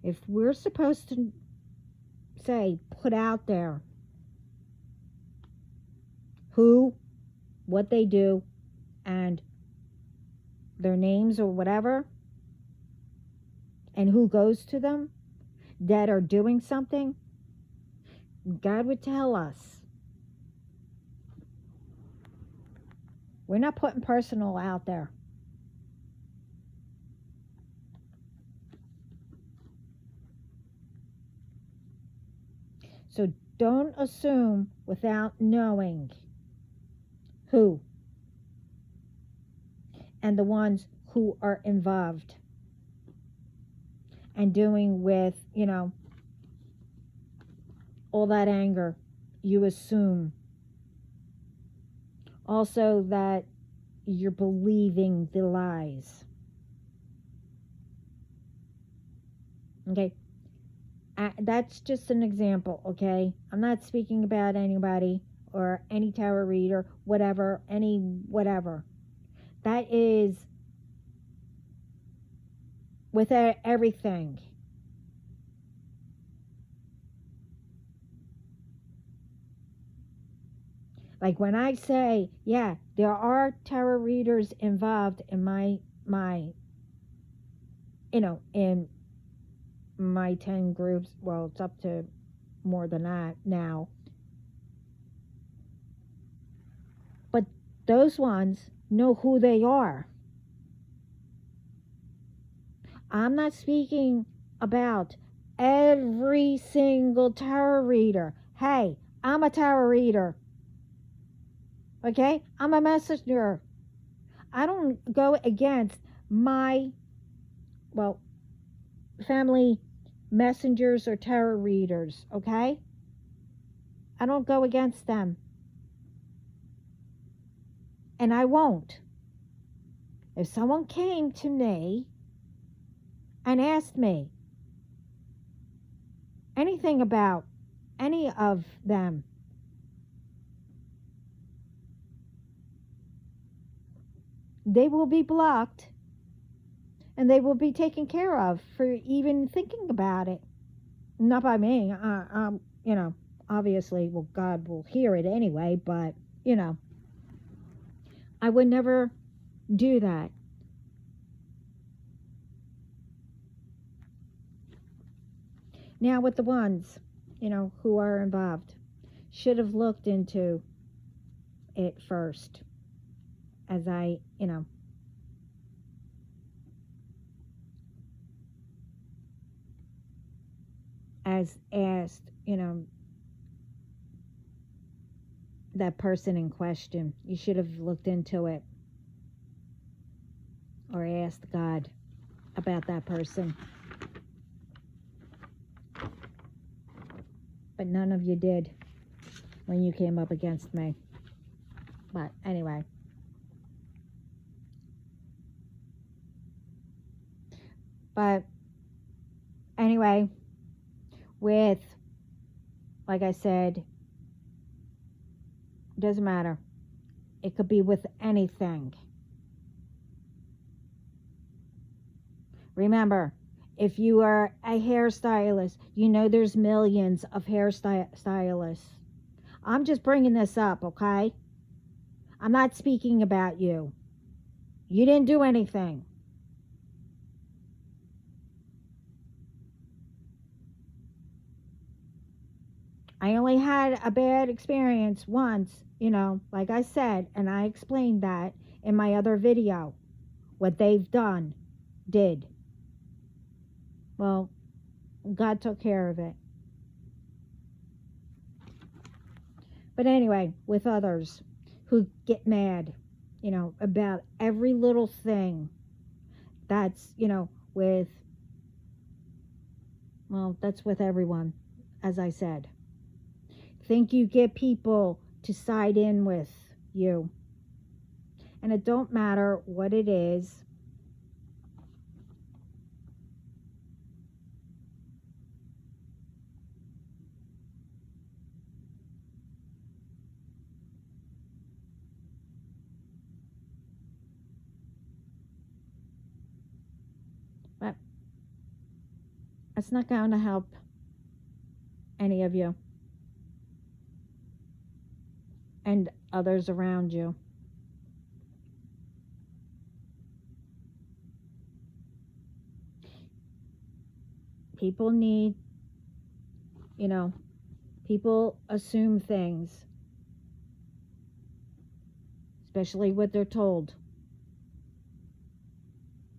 If we're supposed to say, put out there who, what they do, and their names or whatever, and who goes to them that are doing something, God would tell us. We're not putting personal out there. So don't assume without knowing who and the ones who are involved and doing with, all that anger. You assume also that you're believing the lies. Okay? That's just an example, okay? I'm not speaking about anybody or any tarot reader, whatever, any whatever. That is with everything. Like when I say, yeah, there are tarot readers involved in my in my 10 groups. Well, it's up to more than that now. But those ones know who they are. I'm not speaking about every single tarot reader. Hey, I'm a tarot reader. Okay? I'm a messenger. I don't go against my, family messengers or tarot readers. Okay? I don't go against them. And I won't. If someone came to me and asked me anything about any of them, they will be blocked and they will be taken care of for even thinking about it. Not by me. Obviously, well, God will hear it anyway, but, I would never do that. Now, with the ones, who are involved, should have looked into it first, as I, as asked, that person in question. You should have looked into it or asked God about that person. But none of you did when you came up against me. But anyway. But anyway, with, like I said, doesn't matter. It could be with anything. Remember, if you are a hairstylist, you know there's millions of hairstylists. I'm just bringing this up, okay? I'm not speaking about you. You didn't do anything. I only had a bad experience once, like I said, and I explained that in my other video, what they've did. Well, God took care of it. But anyway, with others who get mad, about every little thing, that's, that's with everyone, as I said. Think you get people to side in with you. And it don't matter what it is. But it's not going to help any of you and others around you. People need, people assume things, especially what they're told.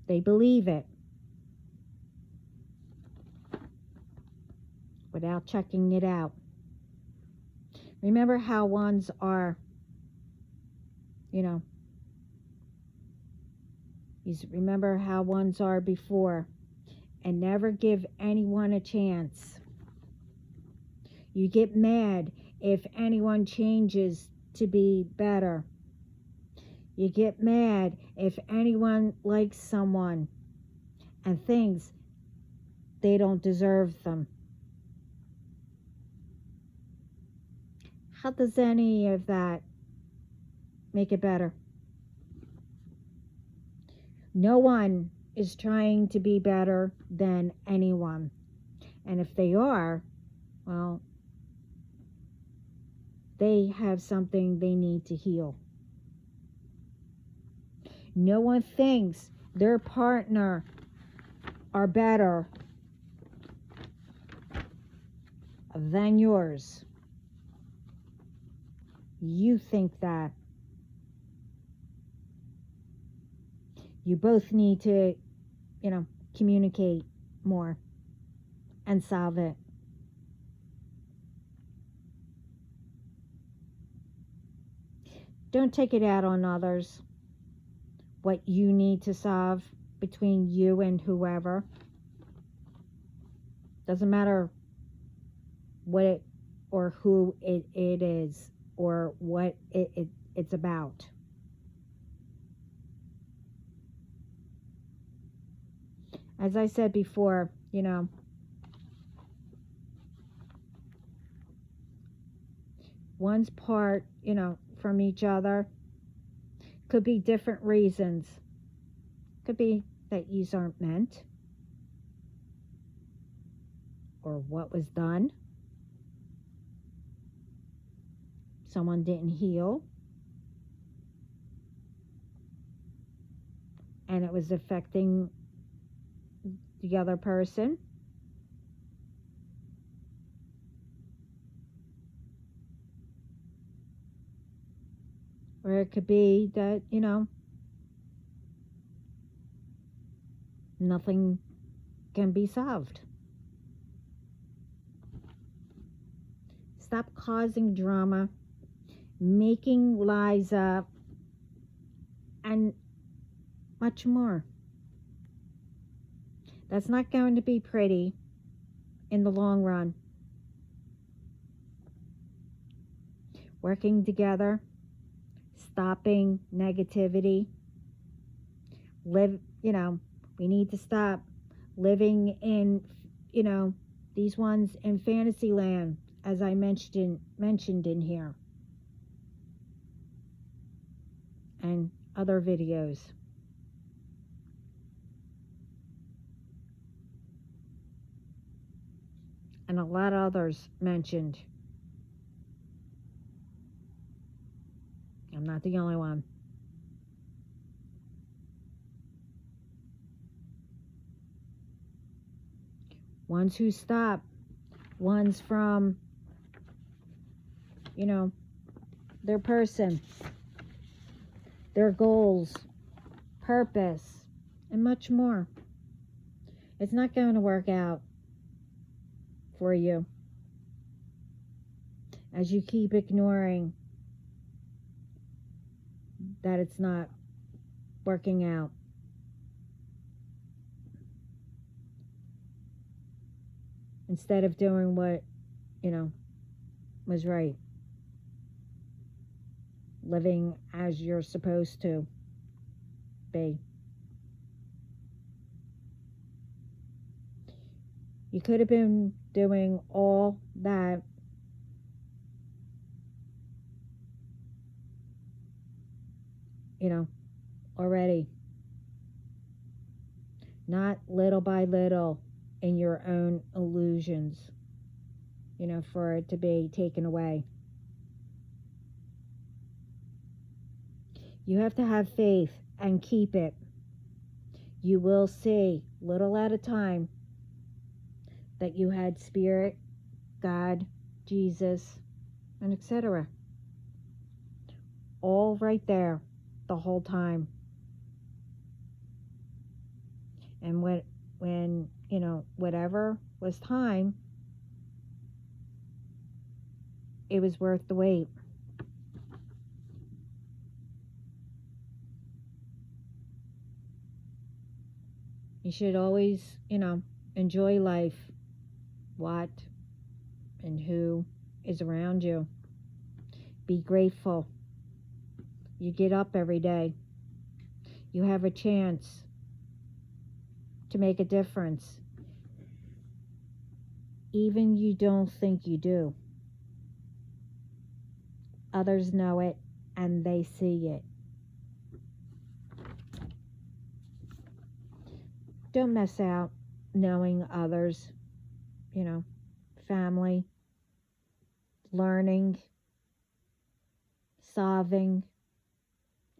They believe it without checking it out. Remember how ones are, remember how ones are before, and never give anyone a chance. You get mad if anyone changes to be better. You get mad if anyone likes someone and thinks they don't deserve them. How does any of that make it better? No one is trying to be better than anyone. And if they are, well, they have something they need to heal. No one thinks their partner are better than yours. You think that. You both need to, communicate more and solve it. Don't take it out on others. What you need to solve between you and whoever. Doesn't matter what it or who it is or what it's about. As I said before, one's part, from each other. Could be different reasons. Could be that yous aren't meant. Or what was done. Someone didn't heal. And it was affecting the other person. Or it could be that, nothing can be solved. Stop causing drama, making lies up, and much more. That's not going to be pretty in the long run. Working together, stopping negativity, we need to stop living in, you know, these ones in fantasy land, as I mentioned in here, and other videos. And a lot of others mentioned. I'm not the only one. Ones who stop, ones from, you know, their person, their goals, purpose, and much more. It's not going to work out for you as you keep ignoring that it's not working out. Instead of doing what, you know, was right. Living as you're supposed to be. You could have been doing all that already. Not little by little in your own illusions, for it to be taken away. You have to have faith and keep it. You will see, little at a time, that you had Spirit, God, Jesus, and etc. all right there the whole time. And when whatever was time, it was worth the wait. You should always, enjoy life, what and who is around you. Be grateful. You get up every day. You have a chance to make a difference. Even you don't think you do. Others know it and they see it. Don't miss out knowing others, family, learning, solving,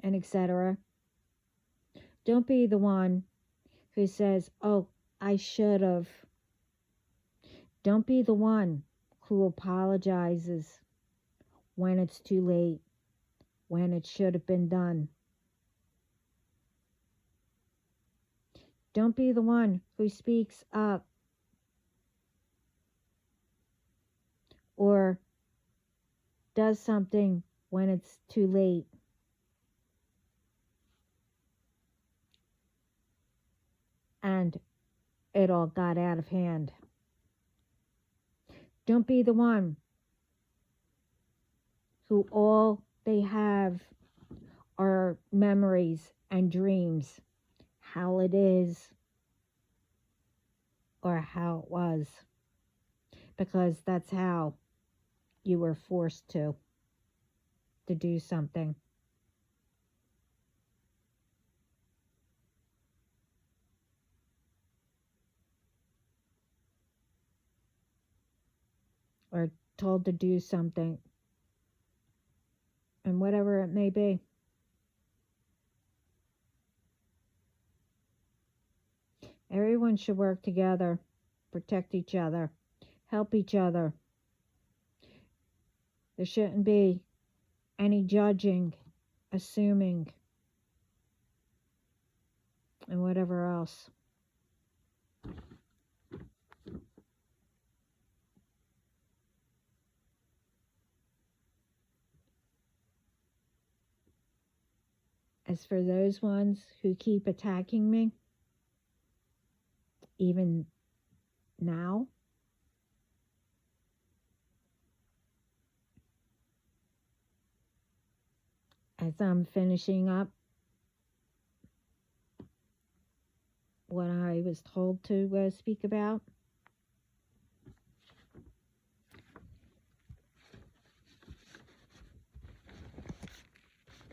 and etc. Don't be the one who says, oh, I should have. Don't be the one who apologizes when it's too late, when it should have been done. Don't be the one who speaks up or does something when it's too late. And it all got out of hand. Don't be the one who all they have are memories and dreams, how it is or how it was, because that's how you were forced to do something. Or told to do something, and whatever it may be. Everyone should work together, protect each other, help each other. There shouldn't be any judging, assuming, and whatever else. As for those ones who keep attacking me, even now, as I'm finishing up what I was told to speak about.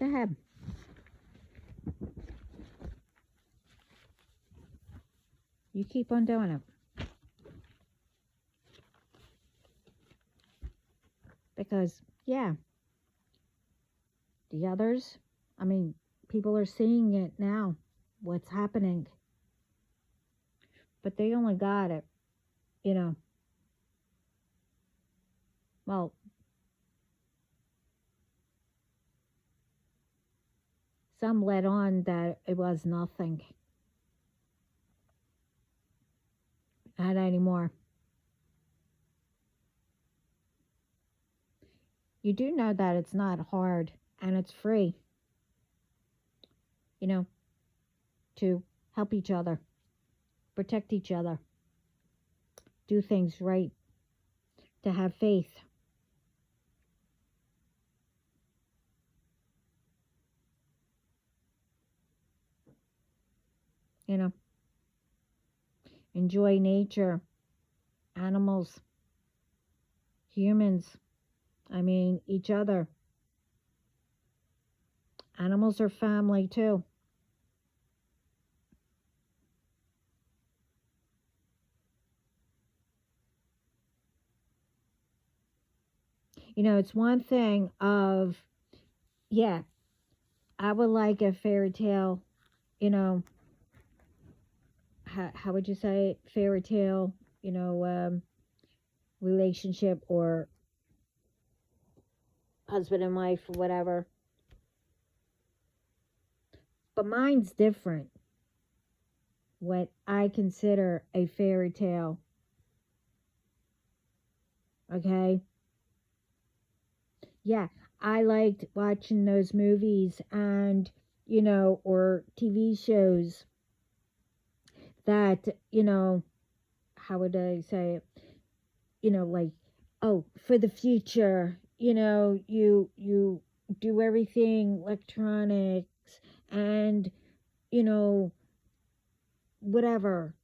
Go ahead. You keep on doing it. Because, yeah, the others, I mean, people are seeing it now, what's happening. But they only got it, you know. Well, some let on that it was nothing. Not anymore. You do know that it's not hard and it's free, you know, to help each other, protect each other, do things right, to have faith. You know, enjoy nature, animals, humans, I mean, each other. Animals are family too. You know, it's one thing of, yeah, I would like a fairy tale, you know, how would you say it? Fairy tale, you know, relationship or husband and wife or whatever. But mine's different. What I consider a fairy tale, okay? Yeah, I liked watching those movies and, you know, or TV shows that, you know, how would I say it? You know, like, oh, for the future, you know, you do everything electronics and, you know, whatever.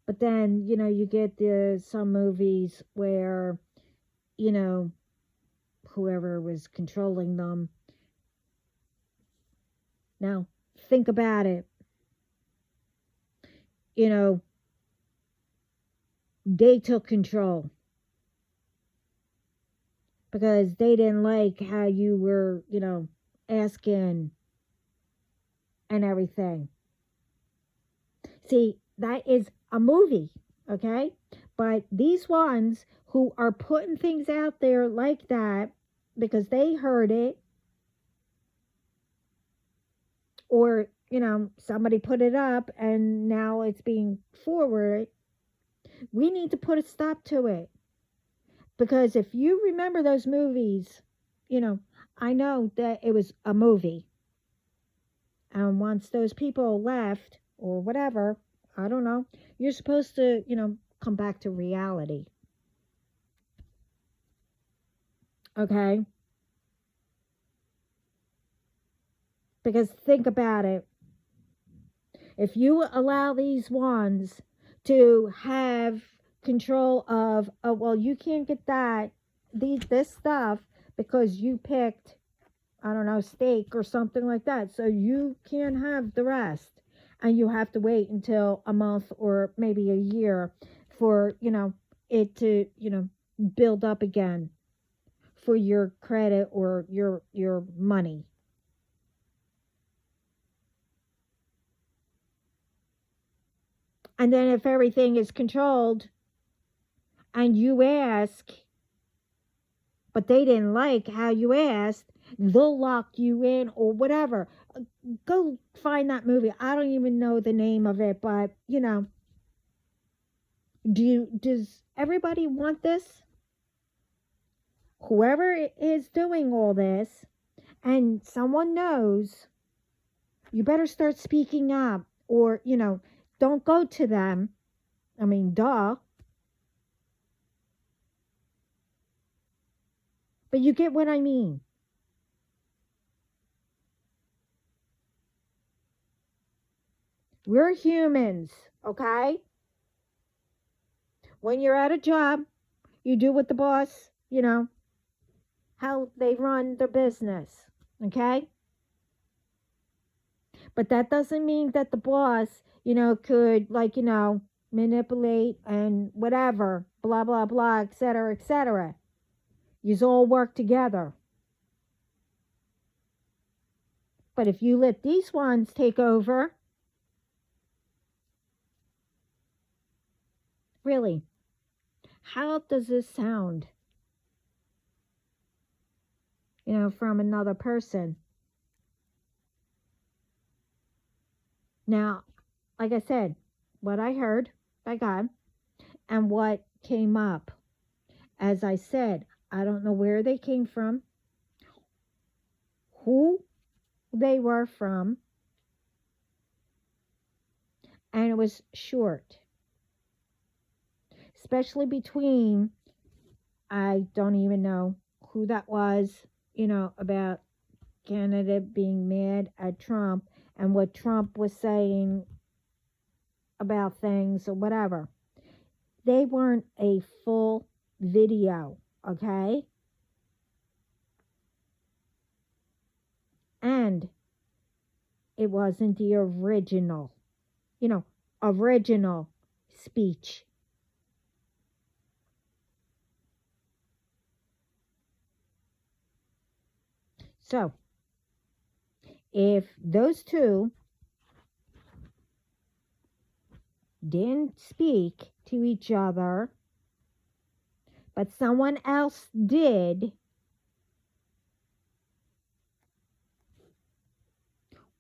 But then, you know, you get the some movies where, you know, whoever was controlling them. Now, think about it. You know, they took control because they didn't like how you were, you know, asking and everything. See, that is a movie, okay? But these ones who are putting things out there like that because they heard it or, you know, somebody put it up and now it's being forwarded, we need to put a stop to it. Because if you remember those movies, you know, I know that it was a movie. And once those people left or whatever, I don't know, you're supposed to, you know, come back to reality. Okay? Because think about it. If you allow these ones to have control of, oh, well, you can't get this stuff because you picked, I don't know, steak or something like that. So you can't have the rest. And you have to wait until a month or maybe a year for, you know, it to, you know, build up again for your credit or your money. And then if everything is controlled and you ask, but they didn't like how you asked, they'll lock you in or whatever. Go find that movie. I don't even know the name of it, but you know, does everybody want this? Whoever is doing all this and someone knows, you better start speaking up or, you know, don't go to them. I mean, duh. But you get what I mean. We're humans, okay? When you're at a job, you do what the boss, how they run their business, okay? But that doesn't mean that the boss, could, like, manipulate and whatever, blah, blah, blah, etc., etc. You all work together. But if you let these ones take over, really, how does this sound, from another person? Now, like I said, what I heard by God and what came up, as I said, I don't know where they came from, who they were from, and it was short, especially between, I don't even know who that was, about Canada being mad at Trump and what Trump was saying about things or whatever. They weren't a full video, okay? And it wasn't the original, you know, original speech. So, if those two didn't speak to each other, but someone else did,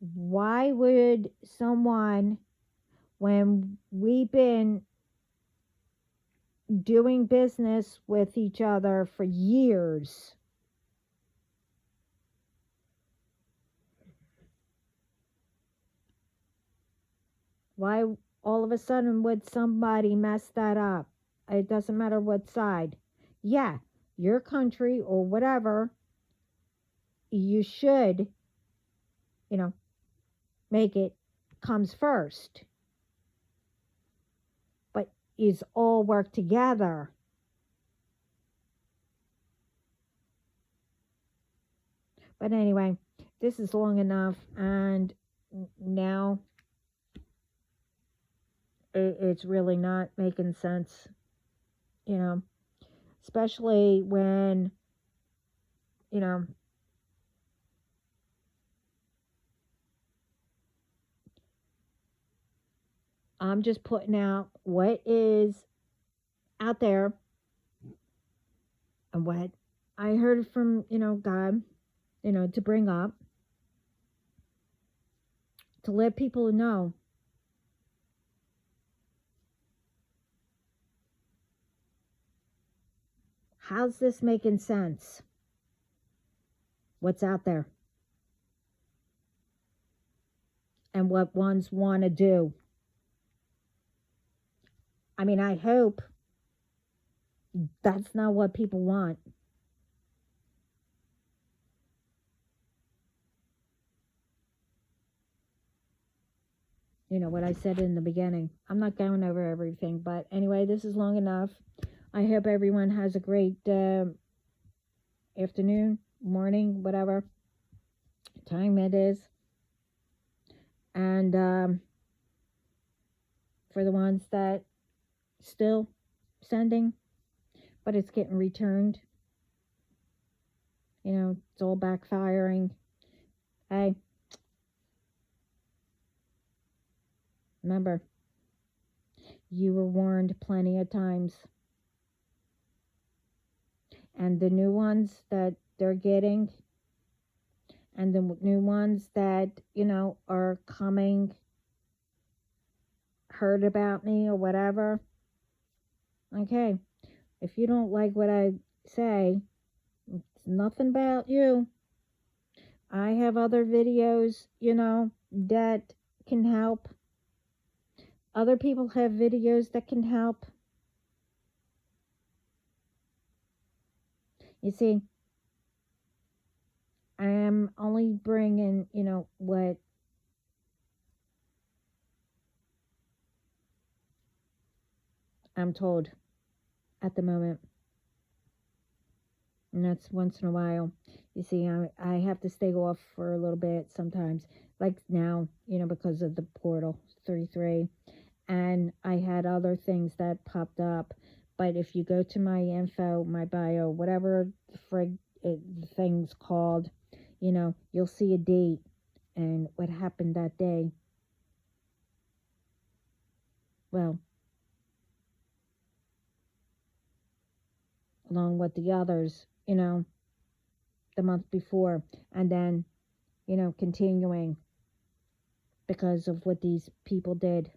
why would someone, when we've been doing business with each other for years, why all of a sudden would somebody mess that up? It doesn't matter what side. Yeah, your country or whatever, you should, you know, make it comes first. But is all work together. But anyway, this is long enough, and now it's really not making sense, you know, especially when, you know, I'm just putting out what is out there and what I heard from, God, to bring up, to let people know. How's this making sense? What's out there? And what ones want to do. I mean, I hope that's not what people want. What I said in the beginning. I'm not going over everything, but anyway, this is long enough. I hope everyone has a great afternoon, morning, whatever time it is. And for the ones that still sending, but it's getting returned, it's all backfiring. Hey, remember, you were warned plenty of times. And the new ones that they're getting, and the new ones that, are coming, heard about me or whatever. Okay, if you don't like what I say, it's nothing about you. I have other videos, that can help. Other people have videos that can help. You see, I am only bringing, what I'm told at the moment. And that's once in a while. You see, I have to stay off for a little bit sometimes, like now, because of the portal 33. And I had other things that popped up. But if you go to my info, my bio, whatever the the thing's called, you'll see a date and what happened that day. Well, along with the others, the month before, and then, continuing because of what these people did.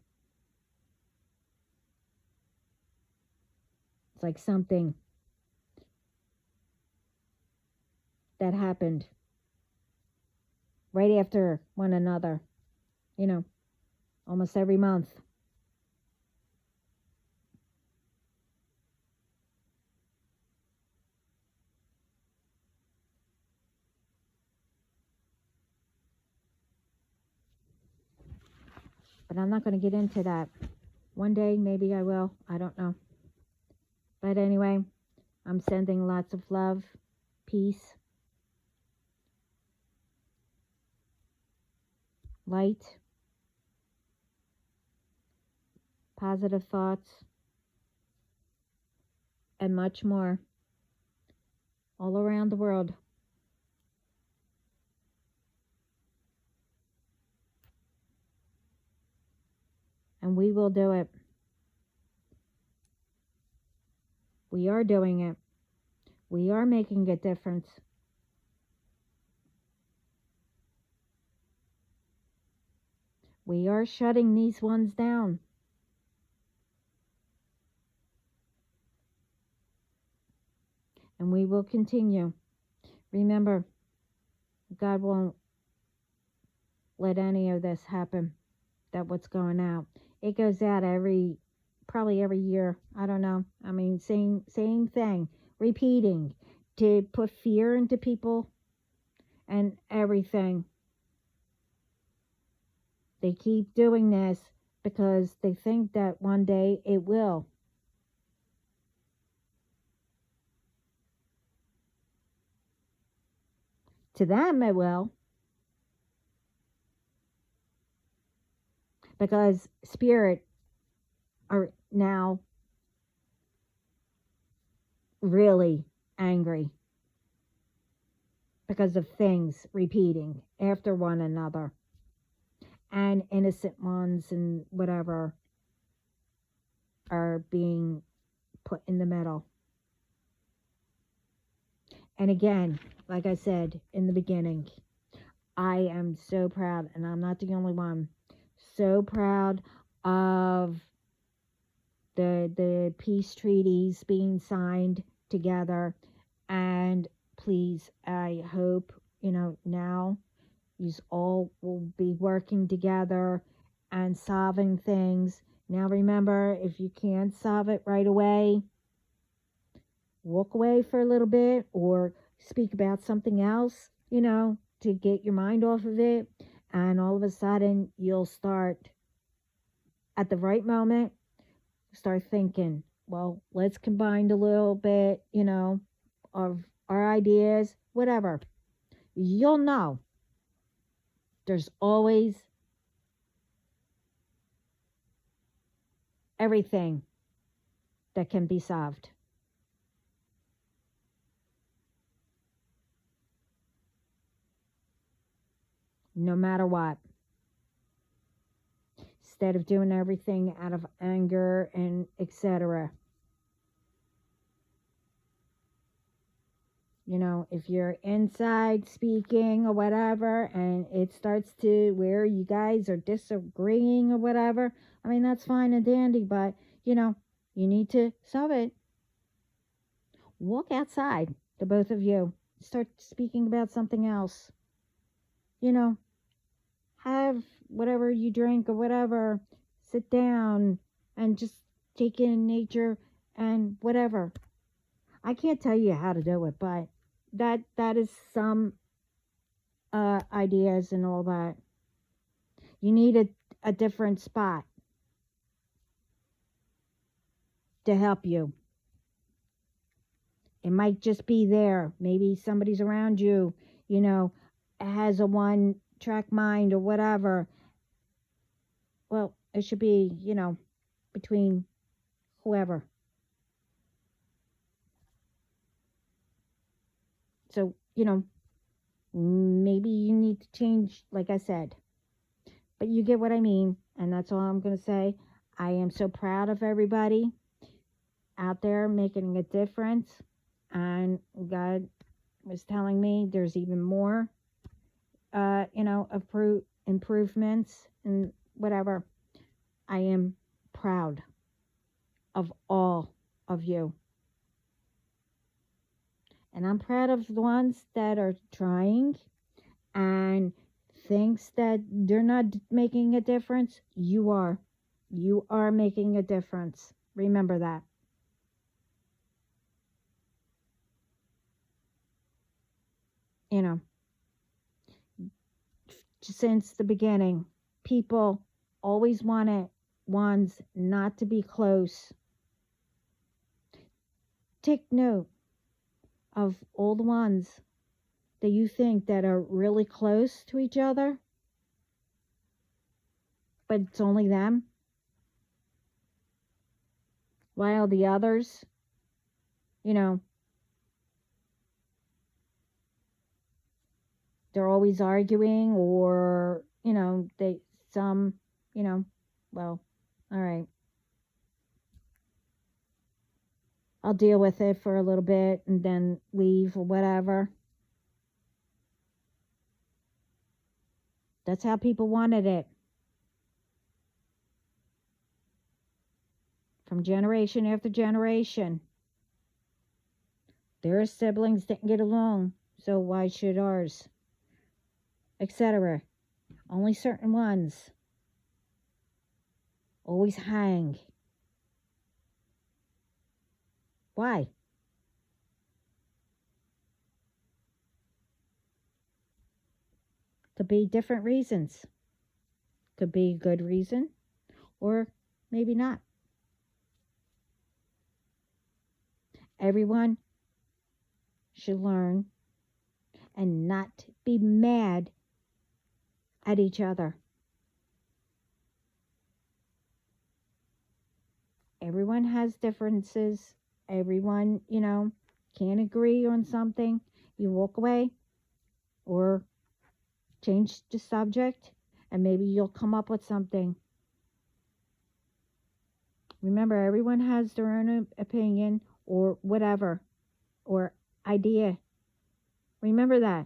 It's like something that happened right after one another, you know, almost every month. But I'm not going to get into that. One day, maybe I will. I don't know. But anyway, I'm sending lots of love, peace, light, positive thoughts, and much more all around the world. And we will do it. We are doing it. We are making a difference. We are shutting these ones down. And we will continue. Remember, God won't let any of this happen. That what's going out. It goes out probably every year. I don't know. I mean, same thing, repeating to put fear into people and everything. They keep doing this because they think that one day it will. To them, it will. Because spirit are now really angry because of things repeating after one another, and innocent ones and whatever are being put in the middle. And again, like I said in the beginning, I am so proud, and I'm not the only one, so proud of the peace treaties being signed together. And please, I hope, now you all will be working together and solving things. Now remember, if you can't solve it right away, walk away for a little bit or speak about something else, to get your mind off of it. And all of a sudden, you'll start at the right moment, start thinking, well, let's combine a little bit, of our ideas, whatever. You'll know there's always everything that can be solved. No matter what. Instead of doing everything out of anger and etc. If you're inside speaking or whatever and it starts to where you guys are disagreeing or whatever, I mean, that's fine and dandy, but, you need to solve it. Walk outside, the both of you. Start speaking about something else. Have whatever you drink or whatever. Sit down and just take in nature and whatever. I can't tell you how to do it, but that is some ideas and all that. You need a different spot. to help you. It might just be there. Maybe somebody's around you, you know, has a one track mind or whatever. Well, it should be, between whoever. So, maybe you need to change, like I said. But you get what I mean. And that's all I'm going to say. I am so proud of everybody out there making a difference. And God was telling me there's even more, improvements and whatever. I am proud of all of you. And I'm proud of the ones that are trying and thinks that they're not making a difference. You are. You are making a difference. Remember that. You know, since the beginning, people always wanted ones not to be close. Take note of all the ones that you think that are really close to each other, but it's only them, while the others, you know, they're always arguing, or they some well, all right, I'll deal with it for a little bit and then leave or whatever. That's how people wanted it from generation after generation. Their siblings didn't get along, so why should ours, etc. Only certain ones always hang. Why? Could be different reasons. Could be a good reason, or maybe not. Everyone should learn and not be mad at each other. Everyone has differences. Everyone, can't agree on something. You walk away or change the subject, and maybe you'll come up with something. Remember, everyone has their own opinion or whatever, or idea. Remember that.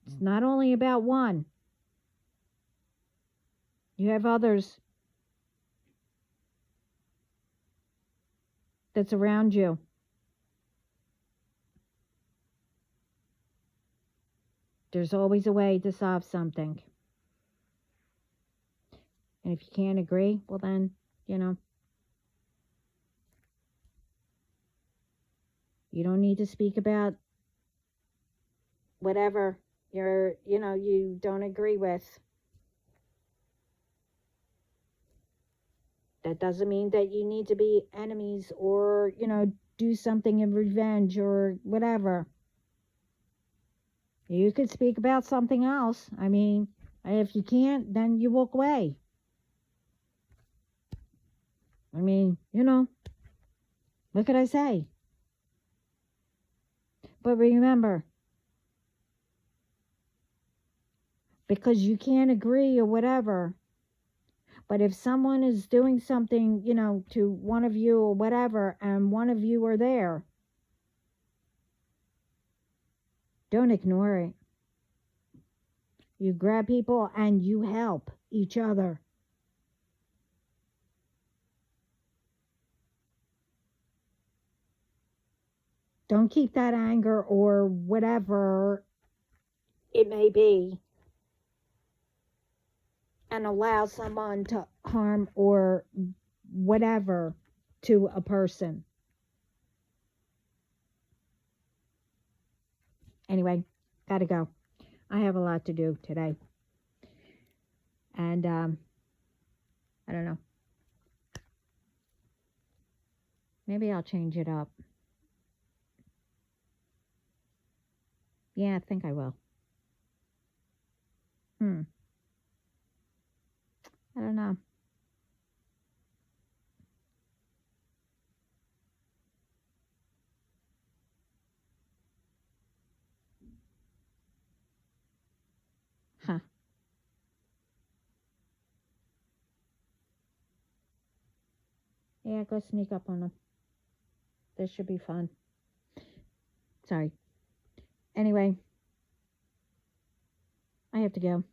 It's not only about one. You have others that's around you. There's always a way to solve something. And if you can't agree, well then, you don't need to speak about whatever you don't agree with. That doesn't mean that you need to be enemies or, do something in revenge or whatever. You could speak about something else. I mean, if you can't, then you walk away. I mean, what could I say? But remember, because you can't agree or whatever, but if someone is doing something, to one of you or whatever, and one of you are there, don't ignore it. You grab people and you help each other. Don't keep that anger or whatever it may be and allow someone to harm or whatever to a person. Anyway, gotta go. I have a lot to do today. And I don't know. Maybe I'll change it up. Yeah, I think I will. Hmm. I don't know. Huh. Yeah, go sneak up on them. This should be fun. Sorry. Anyway, I have to go.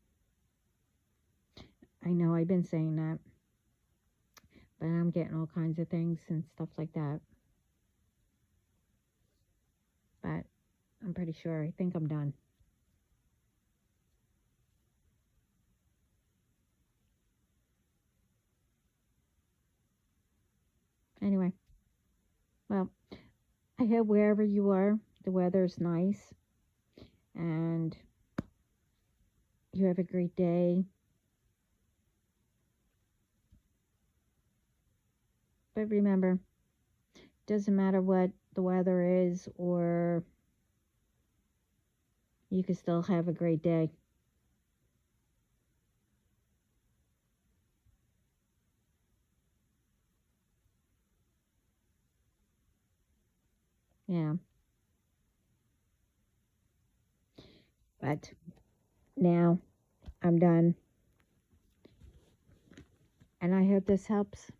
I know I've been saying that, but I'm getting all kinds of things and stuff like that. But I'm pretty sure. I think I'm done. Anyway, well, I hope wherever you are, the weather's nice and you have a great day. But remember, doesn't matter what the weather is, or you can still have a great day. Yeah. But now I'm done. And I hope this helps.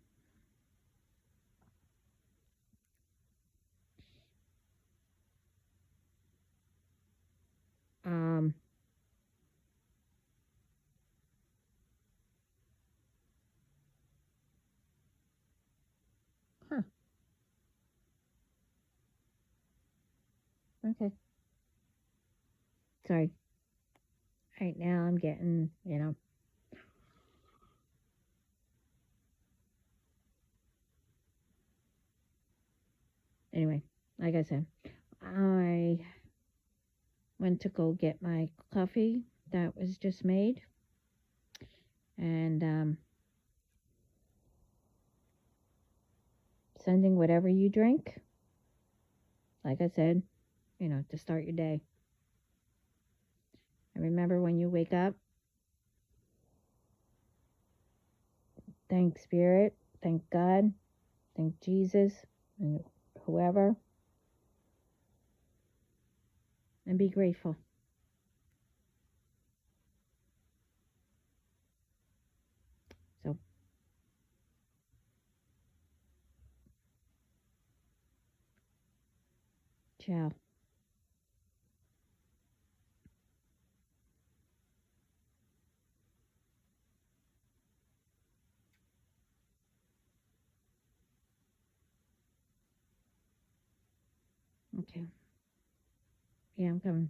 Um, huh. Okay. Sorry. Right now I'm getting, anyway, like I said, I went to go get my coffee that was just made. And sending whatever you drink, like I said, to start your day. And remember, when you wake up, thank Spirit, thank God, thank Jesus, and whoever, and be grateful. So, ciao. Okay. Yeah, I'm coming.